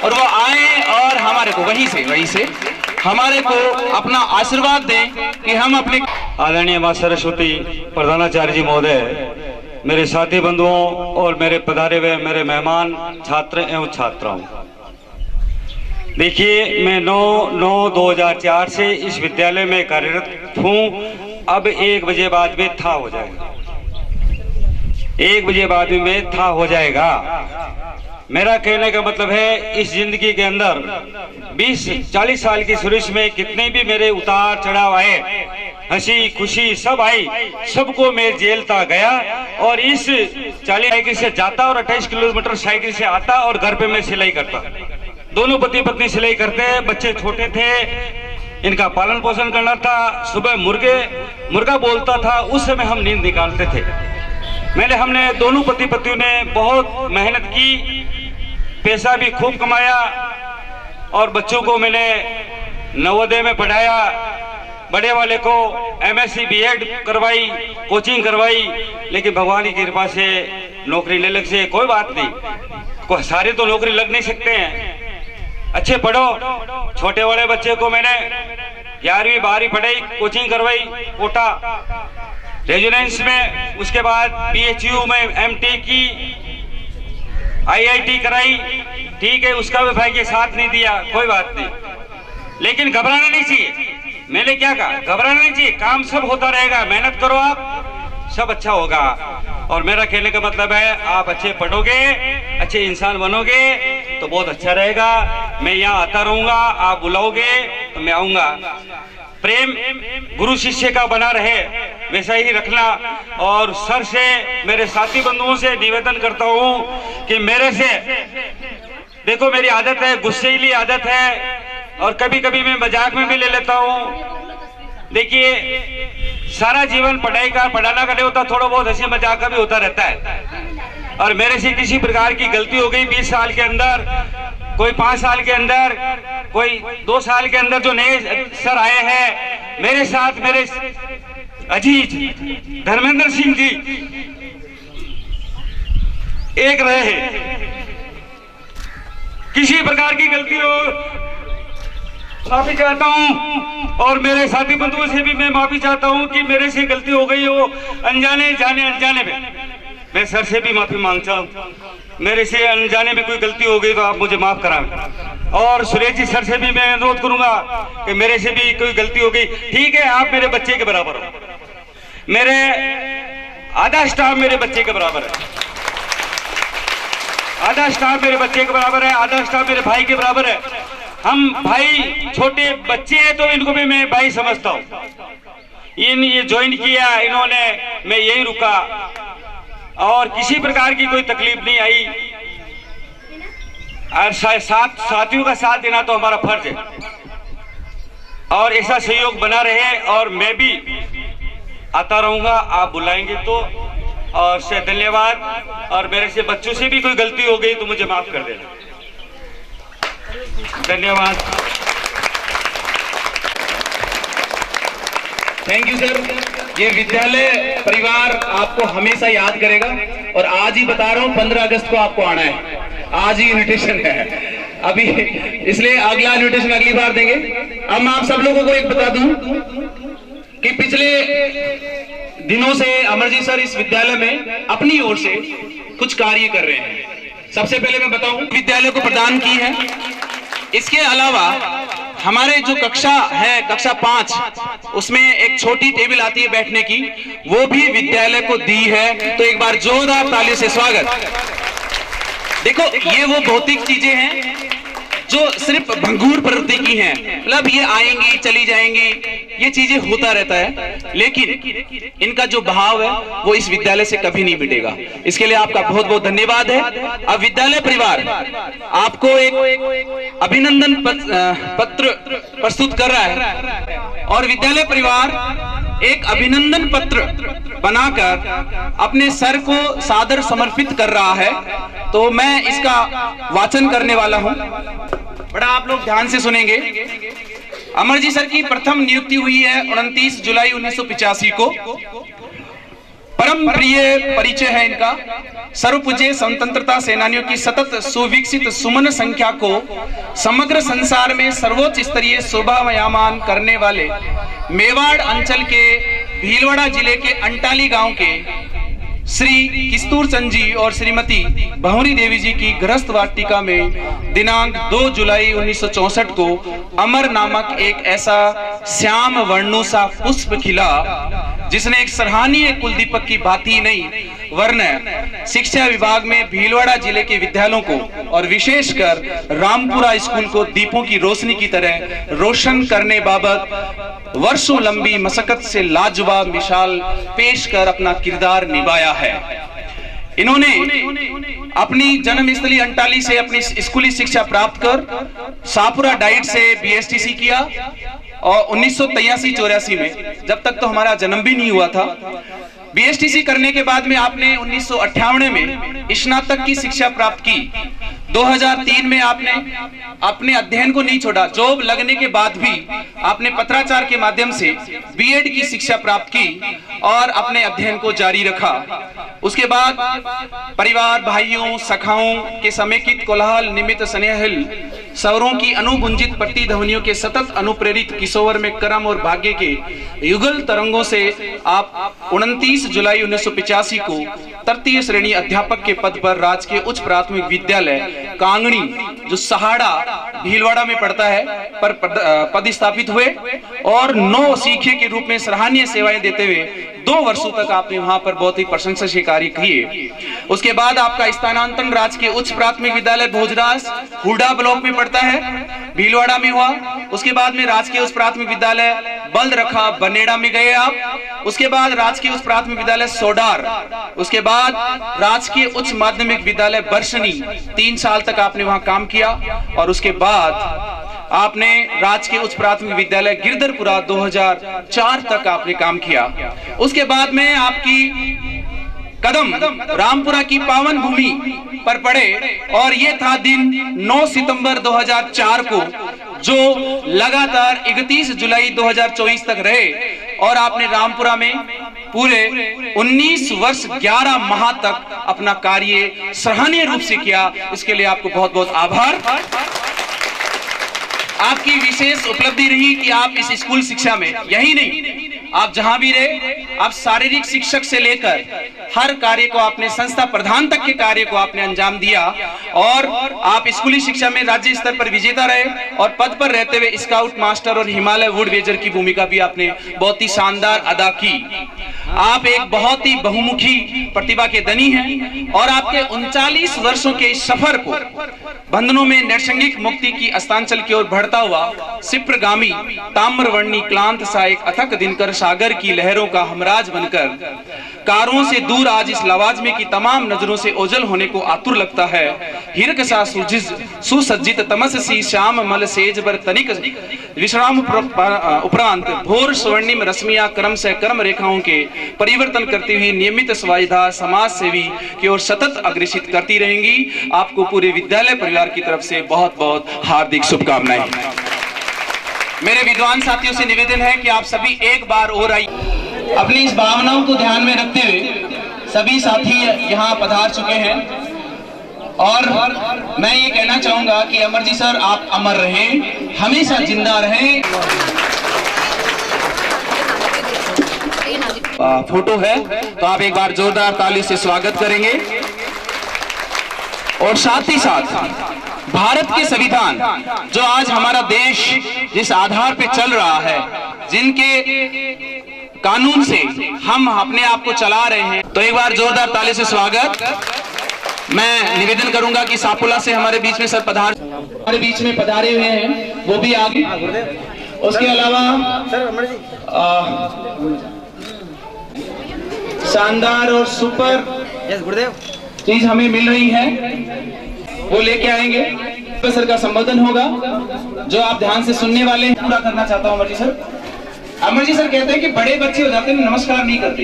और वो आए और हमारे को वहीं से हमारे को अपना आशीर्वाद दें कि हम अपने आदरणीय मां सरस्वती प्रधानाचार्य जी महोदय, मेरे साथी बंधुओं और मेरे पधारे हुए मेरे मेहमान, छात्र एवं छात्राओं, देखिए मैं 9/9/2004 से इस विद्यालय में कार्यरत हूँ। अब 1 बजे बाद में था हो जाएगा, 1 बजे बाद में था हो जाएगा। मेरा कहने का मतलब है, इस जिंदगी के अंदर 20-40 साल की सर्विस में कितने भी मेरे उतार चढ़ाव आए, हंसी खुशी सब आई, सबको मैं जेलता गया। और इस 40 साइकिल से जाता और 28 किलोमीटर साइकिल से आता और घर पे मैं सिलाई करता। दोनों पति पत्नी सिलाई करते, बच्चे छोटे थे, इनका पालन पोषण करना था। सुबह मुर्गा बोलता था, उस समय हम नींद निकालते थे। हमने दोनों पति पत्नी ने बहुत मेहनत की, पैसा भी खूब कमाया और बच्चों को मैंने नवोदय में पढ़ाया। बड़े वाले को MSc B.Ed करवाई, कोचिंग करवाई, लेकिन भगवान की कृपा से नौकरी नहीं लग से। कोई बात नहीं, सारे तो नौकरी लग नहीं सकते हैं, अच्छे पढ़ो। छोटे वाले बच्चे को मैंने 11वीं 12वीं पढ़ाई, कोचिंग करवाई कोटा रेजिडेंस में, उसके बाद PHU में MT की, IIT कराई। ठीक है, उसका भी भाई के साथ नहीं दिया, कोई बात नहीं, लेकिन घबराना नहीं चाहिए। मैंने क्या कहा, घबराना नहीं चाहिए, काम सब होता रहेगा, मेहनत करो आप, सब अच्छा होगा। और मेरा कहने का मतलब है, आप अच्छे पढ़ोगे, अच्छे इंसान बनोगे तो बहुत अच्छा रहेगा। मैं यहाँ आता रहूंगा, आप बुलाओगे तो मैं आऊंगा। प्रेम गुरु शिष्य का बना रहे, वैसा ही रखना। और सर से, मेरे साथी बंधुओं से निवेदन करता हूँ कि मेरे से, देखो मेरी आदत है, गुस्सैली आदत है और कभी कभी मैं मजाक में भी ले लेता हूँ। देखिए, सारा जीवन पढ़ाई का पढ़ाना का नहीं होता, थोड़ा बहुत हंसी मजाक का भी होता रहता है। और मेरे से किसी प्रकार की गलती हो गई 20 साल के अंदर, कोई 5 साल के अंदर, कोई 2 साल के अंदर, जो नए सर आए हैं मेरे साथ, मेरे अजीज धर्मेंद्र सिंह जी एक रहे हैं, किसी प्रकार की गलती हो माफी चाहता हूं। और मेरे साथी बंधुओं से भी मैं माफी चाहता हूं कि मेरे से गलती हो गई हो, अनजाने में। मैं सर से भी माफी मांगता हूं, मेरे से अनजाने में कोई गलती हो गई तो आप मुझे माफ कराएं। और सुरेश जी सर से भी मैं अनुरोध करूंगा कि मेरे से भी कोई गलती हो गई, ठीक है, आप मेरे बच्चे के बराबर हो, मेरे आधा स्टाफ मेरे बच्चे के बराबर है, आधा स्टाफ मेरे बच्चे के बराबर है, आधा स्टाफ मेरे भाई के बराबर है। हम भाई, छोटे बच्चे हैं तो इनको भी मैं भाई समझता हूँ। ये ज्वाइन किया इन्होंने, मैं यही रुका और किसी प्रकार की कोई तकलीफ नहीं आई। और साथियों का साथ देना तो हमारा फर्ज है और ऐसा सहयोग बना रहे। और मैं भी आता रहूंगा, आप बुलाएंगे तो। और से धन्यवाद। और मेरे से बच्चों से भी कोई गलती हो गई तो मुझे माफ कर देना, धन्यवाद। Thank you sir. ये विद्यालय परिवार आपको हमेशा याद करेगा। और आज ही बता रहा हूँ, 15 अगस्त को आपको आना है, आज ही इन्विटेशन है अभी, इसलिए अगला इन्विटेशन अगली बार देंगे। अब मैं आप सब लोगों को एक बता दूं कि पिछले दिनों से अमरजीत सर इस विद्यालय में अपनी ओर से कुछ कार्य कर रहे हैं। सबसे पहले मैं बताऊं, विद्यालय को प्रदान की है। इसके अलावा हमारे जो कक्षा है, कक्षा 5, उसमें एक छोटी टेबल आती है बैठने की, वो भी विद्यालय को दी है। तो एक बार जोरदार तालियों से स्वागत। देखो, ये वो भौतिक चीजें हैं जो सिर्फ भंगूर प्रवृत्ति की हैं, मतलब ये आएंगी चली जाएंगी, ये चीजें होता रहता है, लेकिन इनका जो भाव है वो इस विद्यालय से कभी नहीं मिटेगा। इसके लिए आपका बहुत बहुत धन्यवाद है। अब विद्यालय परिवार आपको एक अभिनंदन पत्र प्रस्तुत कर रहा है और विद्यालय परिवार एक अभिनंदन पत्र बनाकर अपने सर को सादर समर्पित कर रहा है। तो मैं इसका वाचन करने वाला हूं, बड़ा आप लोग ध्यान से सुनेंगे। अमरजीत सर की प्रथम नियुक्ति हुई है 29 जुलाई 1985 को। परम प्रिय परिचय है इनका। सर्वपूज्य स्वतंत्रता सेनानियों की सतत सुविकसित सुमन संख्या को समग्र संसार में सर्वोच्च स्तरीय शोभायमान करने वाले मेवाड़ अंचल के भीलवाड़ा जिले के अंटाली गांव के श्री किस्तूर चंद जी और श्रीमती भंवरी देवी जी की गृहस्थ वाटिका में दिनांक 2 जुलाई 1964 को अमर नामक एक ऐसा श्याम वर्णों सा पुष्प खिला जिसने एक सराहनीय कुलदीपक की भांति नहीं वर्ण शिक्षा विभाग में भीलवाड़ा जिले के विद्यालयों को और विशेषकर रामपुरा स्कूल को दीपों की रोशनी की तरह रोशन करने बाबत वर्षों लंबी मशक्कत से लाजवाब मिसाल पेश कर अपना किरदार निभाया है। इन्होंने अपनी जन्मस्थली अंटाली से अपनी स्कूली शिक्षा प्राप्त कर सापुरा डाइट से बीएसटीसी किया और 1983-84 में, जब तक तो हमारा जन्म भी नहीं हुआ था, बीएसटीसी करने के बाद में आपने 1998 में स्नातक की शिक्षा प्राप्त की। 2003 में आपने अपने अध्ययन को नहीं छोड़ा, जॉब लगने के बाद भी आपने पत्राचार के माध्यम से बीएड की शिक्षा प्राप्त की और अपने अध्ययन को जारी रखा। उसके बाद परिवार, भाइयों, सखाओं के समेकित कोलाहल निमित्त स्नेहिल स्वरों की अनुगुंजित प्रतिध्वनियों के सतत अनुप्रेरित किशोर में कर्म और भाग्य के युगल तरंगों से आप 29 जुलाई 1985 को तृतीय श्रेणी अध्यापक के पद पर राजकीय उच्च प्राथमिक विद्यालय कांगणी, जो सहाड़ा भीलवाड़ा में पड़ता है, पर पदस्थापित हुए और 9 सीखे के रूप में सराहनीय सेवाएं देते हुए 2 वर्षों तक आपने वहां पर बहुत ही प्रशंसनीय कार्य किए। उसके बाद आपका स्थानांतरण राजकीय उच्च प्राथमिक विद्यालय भोजराज हुडा ब्लॉक में पड़ता है, भीलवाड़ा में हुआ। उसके बाद में राजकीय उच्च प्राथमिक विद्यालय बल्दरखा बनेड़ा में गए आप। उसके बाद राजकीय उच्च प्राथमिक विद्यालय सोडार, उसके बाद राजकीय उच्च माध्यमिक विद्यालय बरसनी, 3 साल तक आपने वहां काम किया। और उसके बाद आपने राजकीय उच्च प्राथमिक विद्यालय गिरधरपुरा 2004 तक आपने काम किया। उसके बाद में आपकी कदम रामपुरा की पावन भूमि पर पड़े और ये था दिन 9 सितंबर 2004 को, जो लगातार 31 जुलाई 2024 तक रहे और आपने रामपुरा में पूरे 19 वर्ष 11 माह तक अपना कार्य सराहनीय रूप से किया। इसके लिए आपको बहुत बहुत आभार। आपकी विशेष उपलब्धि रही कि आप इस स्कूल शिक्षा में, यही नहीं, आप जहां भी रहे, आप शारीरिक शिक्षक से लेकर हर कार्य को आपने, संस्था प्रधान तक के कार्य को आपने अंजाम दिया और आप स्कूली शिक्षा में राज्य स्तर पर विजेता रहे और पद पर रहते हुए स्काउट मास्टर और हिमालय वुड वेजर की भूमिका भी आपने बहुत ही शानदार अदा की। आप एक बहुत ही बहुमुखी प्रतिभा के धनी हैं और आपके 39 वर्षों के इस सफर को बंधनों में नैसर्गिक मुक्ति की अस्तांचल की ओर बढ़ता हुआ सिप्रगामी ताम्रवर्णी क्लांत सा एक अथक दिनकर सागर की लहरों का हमराज बनकर कारों से दूर आज इस लवाजमे की तमाम नजरों से ओझल होने को आतुर लगता है। हिरक सा सुसज्जित तमस सी श्याम मल सेज बर तनिक विश्राम उपरांत भोर स्वर्णिम रश्मियां क्रम से कर्म रेखाओं के परिवर्तन करती हुई नियमित स्वायधा समाज सेवी की ओर सतत अग्रसित करती रहेंगी। आपको पूरे विद्यालय परिवार की तरफ से बहुत बहुत हार्दिक शुभकामनाएं। मेरे विद्वान साथियों से निवेदन है कि आप सभी एक बार और आइए। अपनी इस भावनाओं को ध्यान में रखते हुए सभी साथी यहाँ पधार चुके हैं और मैं ये कहना चाहूंगा कि अमर जी सर, आप अमर रहें, हमेशा जिंदा रहें। फोटो है तो आप एक बार जोरदार ताली से स्वागत करेंगे। और साथ ही साथ भारत के संविधान, जो आज हमारा देश जिस आधार पे चल रहा है, जिनके कानून से हम अपने आप को चला रहे हैं, तो एक बार जोरदार ताली से स्वागत। मैं निवेदन करूंगा कि सापुला से हमारे बीच में सर हमारे बीच में पधारे हुए हैं, वो भी आगे। उसके अलावा शानदार और सुपर चीज हमें मिल रही है, वो लेके आएंगे। सर का संबोधन होगा जो आप ध्यान से सुनने वाले हैं, पूरा करना चाहता हूं। अमर जी सर, अमर जी सर कहते हैं कि बड़े बच्चे हो जाते हैं नमस्कार नहीं करते,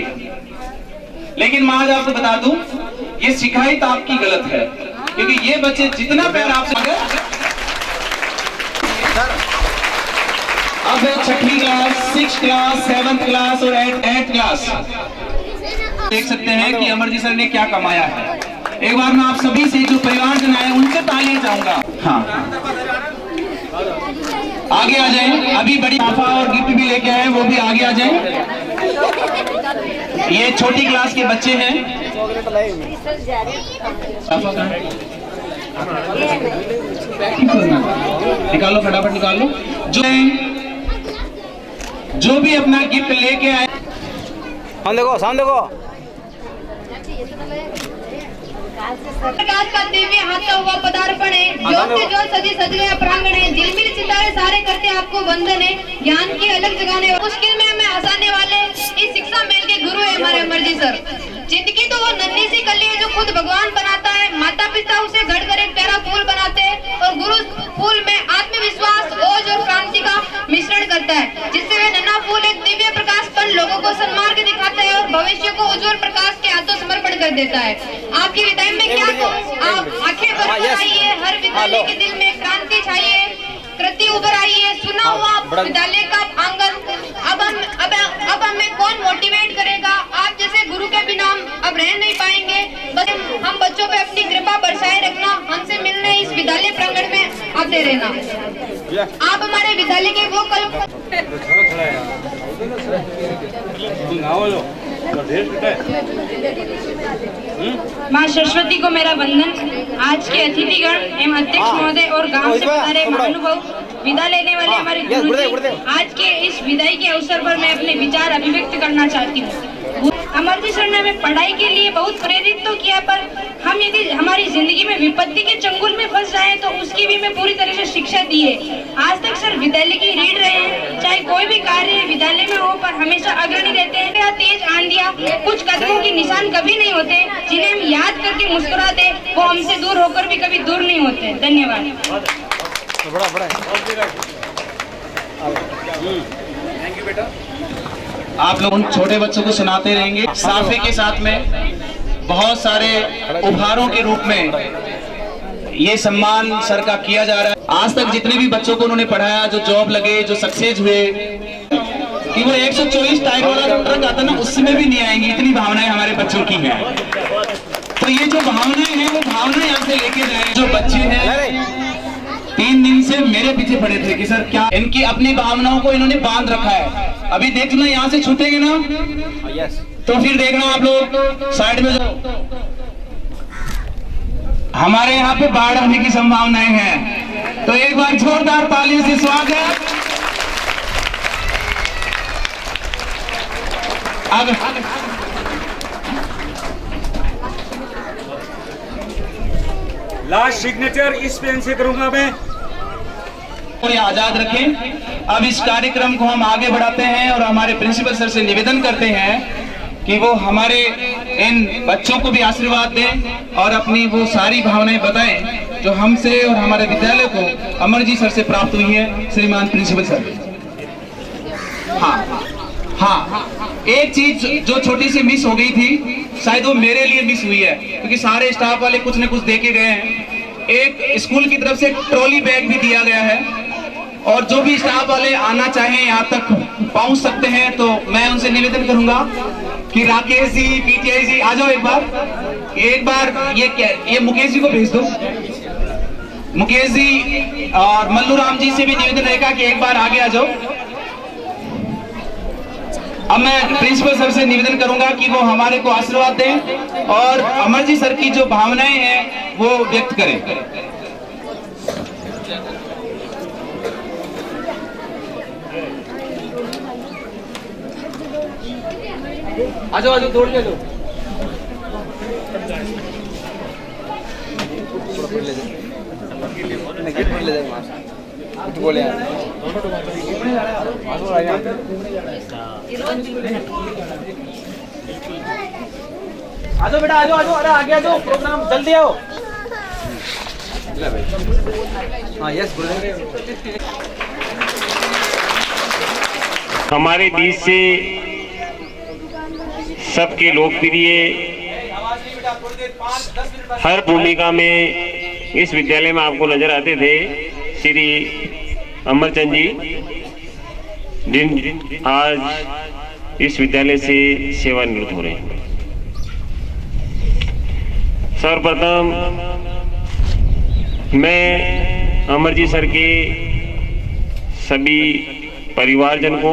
लेकिन मैं आज आपको बता दूं ये शिकायत आपकी गलत है, क्योंकि ये बच्चे जितना प्यार आपसे, अब 6वीं class, 6th class, 7th class और 8th क्लास देख सकते हैं कि अमर जी सर ने क्या कमाया है। एक बार मैं आप सभी से, जो परिवारजन आए, उनसे तालियां चाहूंगा। हाँ, आगे आ जाएं। अभी बड़ी तोहफा और गिफ्ट भी लेके आए, वो भी आगे आ जाएं। ये छोटी क्लास के बच्चे हैं। निकालो, फटाफट निकाल लो। जो भी अपना गिफ्ट लेके आए, सामने देखो, सामने देखो। प्रकाश का दिव्य हाथा हुआ पदार्पण है, ज्योत से ज्योत सजी सज गया प्रांगण है, झिलमिल सितारे सारे करते आपको वंदन है, ज्ञान की अलग जगाने मुश्किल में हमें हंसाने वाले इस शिक्षा महल के गुरु है हमारे अमर जी सर। जिंदगी तो वो नन्ही सी कली है जो खुद भगवान बनाता है, माता पिता उसे गढ़ कर एक प्यारा फूल बनाते हैं और गुरु फूल में आत्मविश्वास, ओज और क्रांति का मिश्रण करता है, जिससे वह नन्हा फूल एक दिव्य प्रकाश पर लोगों को सन्मार्ग दिखाता है और भविष्य को उज्जवल प्रकाश के हाथों समर्पण कर देता है। आपकी विदाई में क्या कहूं, आप आंखें भर आइए, हर विद्यालय के दिल में क्रांति छाइए, कृति उभर आइए, सुना हुआ विद्यालय का आंगन। अब हमें कौन मोटिवेट करेगा, आप जैसे गुरु के बिना अब रह नहीं पाएंगे। बस हम बच्चों पे अपनी कृपा बरसाए रखना, हमसे मिलने इस विद्यालय प्रांगण में आते रहना। आप हमारे विद्यालय के वो कल माँ सरस्वती को मेरा वंदन। आज के अतिथिगण एवं अध्यक्ष महोदय और गांव से पधारे महानुभाव, विदा लेने वाले हमारे गुरुजी, आज के इस विदाई के अवसर पर मैं अपने विचार अभिव्यक्त करना चाहती हूँ। अमरजी सर ने हमें पढ़ाई के लिए बहुत प्रेरित तो किया, पर हम यदि हमारी जिंदगी में विपत्ति के चंगुल में फंस जाएं तो उसकी भी हमें पूरी तरह से शिक्षा दी है। आज तक सर विद्यालय की रीढ़ रहे हैं, चाहे कोई भी कार्य विद्यालय में हो पर हमेशा अग्रणी रहते हैं। तेज आंधियां कुछ कदमों की निशान कभी नहीं होते, जिन्हें हम याद करके मुस्कुराते वो हमसे दूर होकर भी कभी दूर नहीं होते। धन्यवाद। थैंक यू बेटा। आप लोग उन छोटे बच्चों को सुनाते रहेंगे। साफे के साथ में बहुत सारे उपहारों के रूप में ये सम्मान सर का किया जा रहा है। आज तक जितने भी बच्चों को उन्होंने पढ़ाया, जो जॉब लगे, जो सक्सेस हुए, कि वो 124 टायर वाला जो ट्रक आता ना उसमें भी नहीं आएंगे, इतनी भावनाएं हमारे बच्चों की हैं। तो ये जो भावनाएं हैं वो भावनाएं यहाँ से लेके जाए। जो बच्चे हैं 3 दिन से मेरे पीछे पड़े थे कि सर क्या, इनकी अपनी भावनाओं को इन्होंने बांध रखा है। अभी देखना यहाँ से छूटेंगे ना तो फिर देखना आप लोग साइड में जाओ। हमारे यहाँ पे बाढ़ आने की संभावनाएं हैं, तो एक बार जोरदार तालियों से स्वागत। अब लास्ट सिग्नेचर इस पेन से करूंगा मैं। आजाद रखें। अब इस कार्यक्रम को हम आगे बढ़ाते हैं और हमारे प्रिंसिपल सर से निवेदन करते हैं कि वो हमारे इन बच्चों को भी आशीर्वाद दें और अपनी वो सारी भावनाएं बताएं जो हमसे और हमारे विद्यालय को अमरजी सर से प्राप्त हुई है। श्रीमान प्रिंसिपल सर। हाँ, एक चीज जो छोटी सी मिस हो गई थी, शायद वो मेरे लिए मिस हुई है, क्योंकि सारे स्टाफ वाले कुछ न कुछ देके गए हैं। एक स्कूल की तरफ से ट्रॉली बैग भी दिया गया है और जो भी स्टाफ वाले आना चाहें यहाँ तक पहुँच सकते हैं। तो मैं उनसे निवेदन करूंगा कि राकेश जी, पीटीआई जी आ जाओ एक बार। ये मुकेश जी को भेज दो। मुकेश जी और मल्लू राम जी से भी निवेदन रहेगा कि एक बार आगे आ जाओ। अब मैं प्रिंसिपल सर से निवेदन करूंगा कि वो हमारे को आशीर्वाद दें और अमरजी सर की जो भावनाएं हैं वो व्यक्त करें। आ जाओ दौड़ ले लो। बोले आ जाओ बेटा, आ जाओ। अरे आगे आ जाओ, प्रोग्राम जल्दी आओ। हाँ यस हमारे बीच से सबके लोकप्रिय हर भूमिका में इस विद्यालय में आपको नजर आते थे श्री अमरचंद जी, जिन आज इस विद्यालय से सेवानिवृत्त हो रहे हैं। सर्वप्रथम मैं अमरजी सर के सभी परिवारजन को,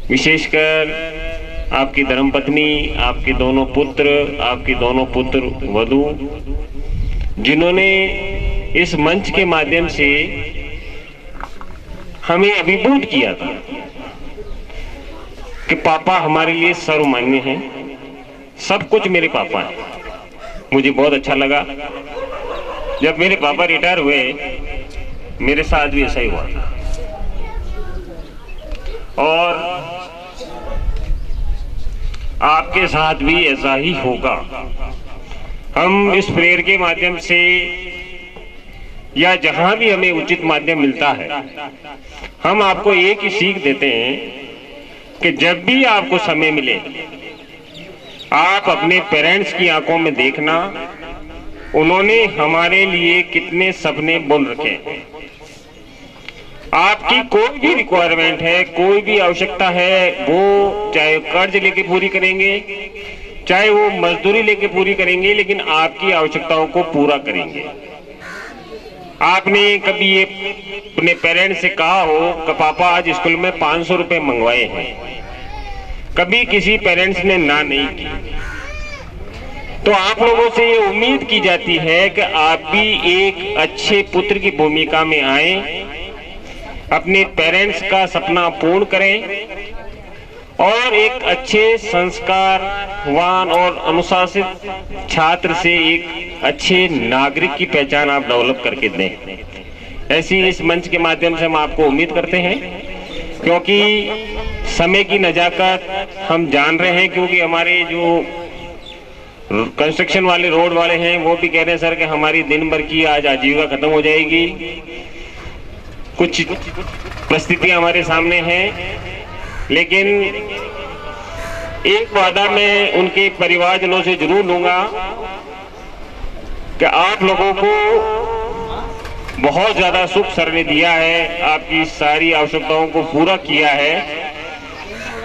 विशेषकर आपकी धर्मपत्नी, आपके दोनों पुत्र वधू, जिन्होंने इस मंच के माध्यम से हमें अभिभूत किया था कि पापा हमारे लिए सर्वमान्य हैं सब कुछ मेरे पापा हैं। मुझे बहुत अच्छा लगा जब मेरे पापा रिटायर हुए, मेरे साथ भी ऐसा ही हुआ था। और आपके साथ भी ऐसा ही होगा। हम इस प्रेयर के माध्यम से या जहां भी हमें उचित माध्यम मिलता है, हम आपको एक ही सीख देते हैं कि जब भी आपको समय मिले, आप अपने पेरेंट्स की आंखों में देखना, उन्होंने हमारे लिए कितने सपने बुन रखे हैं। आपकी कोई भी रिक्वायरमेंट है, कोई भी आवश्यकता है, वो चाहे कर्ज लेके पूरी करेंगे, चाहे वो मजदूरी लेके पूरी करेंगे, लेकिन आपकी आवश्यकताओं को पूरा करेंगे। आपने कभी ये अपने पेरेंट्स से कहा हो कि पापा आज स्कूल में 500 रुपए मंगवाए हैं, कभी किसी पेरेंट्स ने ना नहीं की। तो आप लोगों से ये उम्मीद की जाती है कि आप भी एक अच्छे पुत्र की भूमिका में आए, अपने पेरेंट्स का सपना पूर्ण करें और एक अच्छे संस्कारवान और अनुशासित छात्र से एक अच्छे नागरिक की पहचान आप डेवलप करके दें। ऐसी इस मंच के माध्यम से हम आपको उम्मीद करते हैं, क्योंकि समय की नजाकत हम जान रहे हैं, क्योंकि हमारे जो कंस्ट्रक्शन वाले रोड वाले हैं वो भी कह रहे हैं सर कि हमारी दिन भर की आज आजीविका खत्म हो जाएगी। कुछ परिस्थितियां हमारे सामने हैं, लेकिन एक वादा मैं उनके परिवारजनों से जरूर लूंगा कि आप लोगों को बहुत ज्यादा सुख सर ने दिया है, आपकी सारी आवश्यकताओं को पूरा किया है।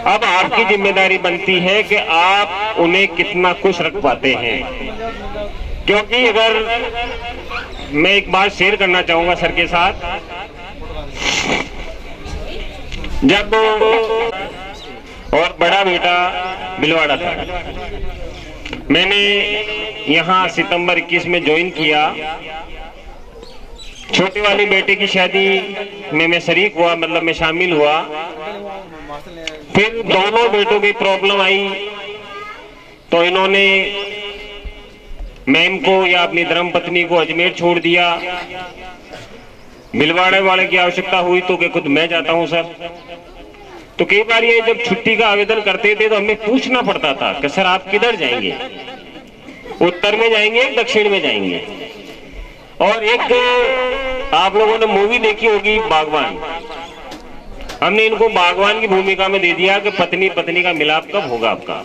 अब आपकी जिम्मेदारी बनती है कि आप उन्हें कितना खुश रख पाते हैं। क्योंकि अगर मैं एक बात शेयर करना चाहूंगा सर के साथ, जब और बड़ा बेटा भिलवाड़ा था, मैंने यहाँ सितंबर 21 में ज्वाइन किया। छोटे वाले बेटे की शादी में मैं शरीक हुआ, मतलब मैं शामिल हुआ। फिर दोनों बेटों की प्रॉब्लम आई तो इन्होंने मैम को या अपनी धर्म पत्नी को अजमेर छोड़ दिया। भिलवाड़े वाले की आवश्यकता हुई तो कि खुद मैं जाता हूं सर। तो कई बार ये जब छुट्टी का आवेदन करते थे तो हमें पूछना पड़ता था कि सर आप किधर जाएंगे, उत्तर में जाएंगे दक्षिण में जाएंगे। और एक आप लोगों ने मूवी देखी होगी बागवान, हमने इनको बागवान की भूमिका में दे दिया कि पत्नी पत्नी का मिलाप कब होगा आपका।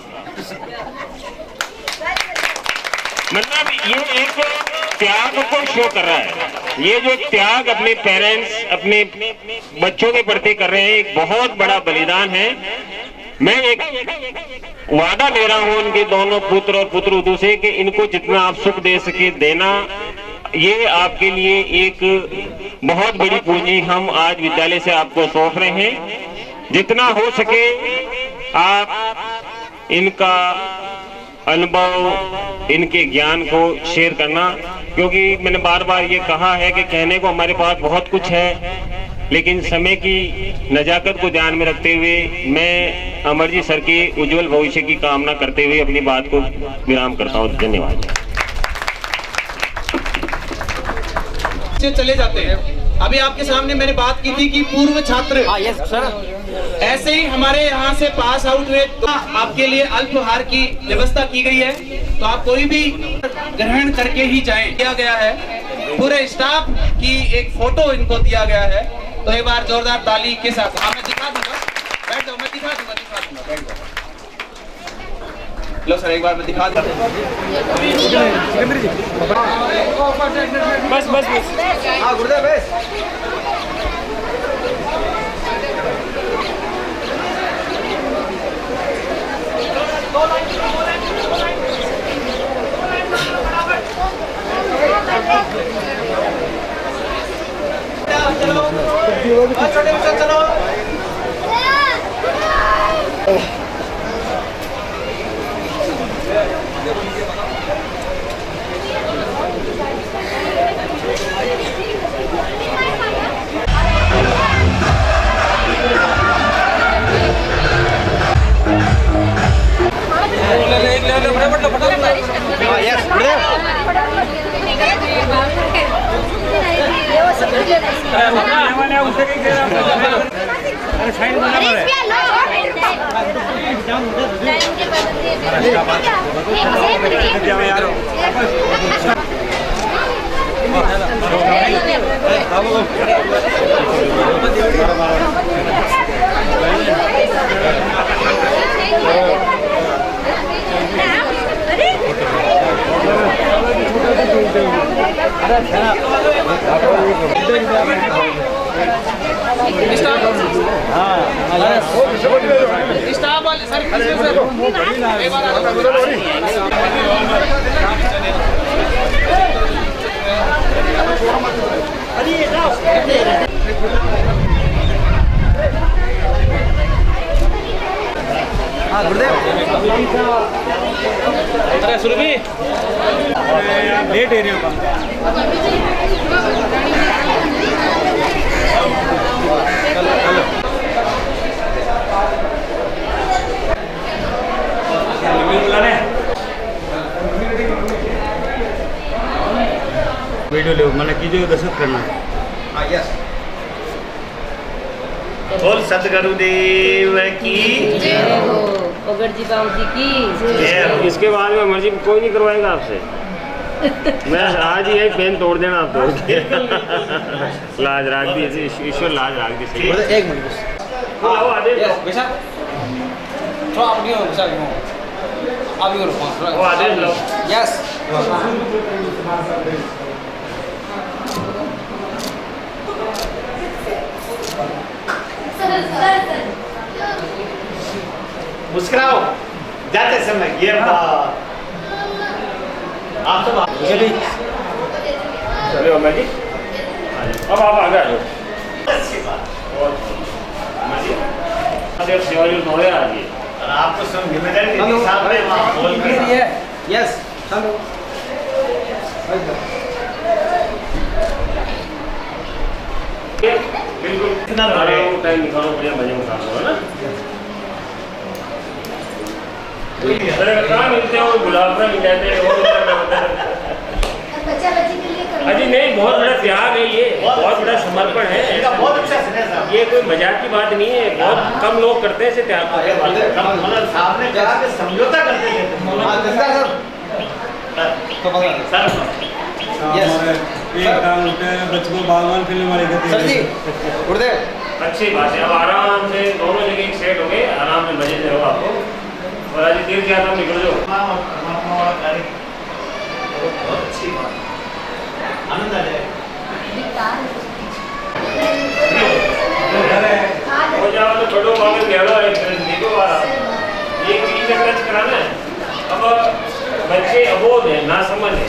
मतलब ये एक त्याग को शो कर रहा है। ये जो त्याग अपने पेरेंट्स अपने बच्चों के प्रति कर रहे हैं, एक बहुत बड़ा बलिदान है। मैं एक वादा ले रहा हूं उनके दोनों पुत्र और पुत्रवधू से कि इनको जितना आप सुख दे सके देना। ये आपके लिए एक बहुत बड़ी पूंजी हम आज विद्यालय से आपको सौंप रहे हैं। जितना हो सके आप इनका अनुभव, इनके ज्ञान को शेयर करना, क्योंकि मैंने बार बार ये कहा है कि कहने को हमारे पास बहुत कुछ है, लेकिन समय की नजाकत को ध्यान में रखते हुए मैं अमरजीत सर के उज्जवल भविष्य की कामना करते हुए अपनी बात को विराम करता हूँ। धन्यवाद। चले जाते हैं। अभी आपके सामने मैंने बात की थी कि पूर्व छात्र ऐसे ही हमारे यहाँ से पास आउट हुए तो आपके लिए अल्पाहार की व्यवस्था की गई है, तो आप कोई भी ग्रहण करके ही जाएं। दिया गया है पूरे स्टाफ की एक फोटो इनको दिया गया है, तो एक बार जोरदार ताली के साथ मैं दिखा दूंगा। बैठ जाओ, मैं दिखा दूंगा बैठ जाओ। लो सर एक बार मैं दिखा दूंगा। बस बस बस हाँ गुरुदेव बस। चलो चलो ले अरे सुरभि लेट एरिया का वीडियो ले मैंने कीजिए दर्शक करना बोल सदगुरुदेव की जय हो, ओगर जी बाबू जी की जय हो। इसके बाद में मर्जी कोई नहीं करवाएगा आपसे। मैं आज ही पेन तोड़ देना आप तोड़ के। लाज राख दी, ईश्वर लाज राख दी। एक मिनट आओ आदेश लो। बेशक थोड़ा आप नहीं हो बेशक नो आप ही करो वो आदेश लो। यस मुस्कुराओ जाते समय ये बात आप तो चलिए अम्मा जी अब आप आगे आ जाओ। अच्छी बात और शिवाजी नोड़े आ गए और आपको सब जिम्मेदारी देनी सामने वहाँ बोल के यस हेलो बिल्कुल कितना टाइम निकालो बढ़िया मजे में खाओ है ना। कहाँ मिलते हो गुलाबरा मिल जाते हैं अजी नहीं बहुत बड़ा त्याग है ये बहुत बड़ा समर्पण है बहुत अच्छा स्नेह साहब ये कोई मजाक की बात नहीं है बहुत कम लोग करते हैं इसे त्याग को साहब ने कहा कि समझौता करते थे बागवान फिल्म वाले सर जी गुरुदेव अच्छी बात है। अब आराम से दोनों जगह एक सेट हो गए आराम से मजे से रहो आपको और आज तीर्थ यात्रा निकल जाओ। बहुत अच्छी बात आनंद आ जाए हो जाओ तो छोड़ो बाबू गहरा देखो ये चीज टच कराना है। अब बच्चे अबोध है ना समझ है।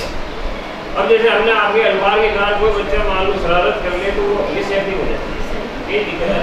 अब जैसे हमने आपके अल्फाज के कारण कोई बच्चा मालूम शरारत कर ले तो वो ये सेफ्टी हो जाती है ये दिक्कत है।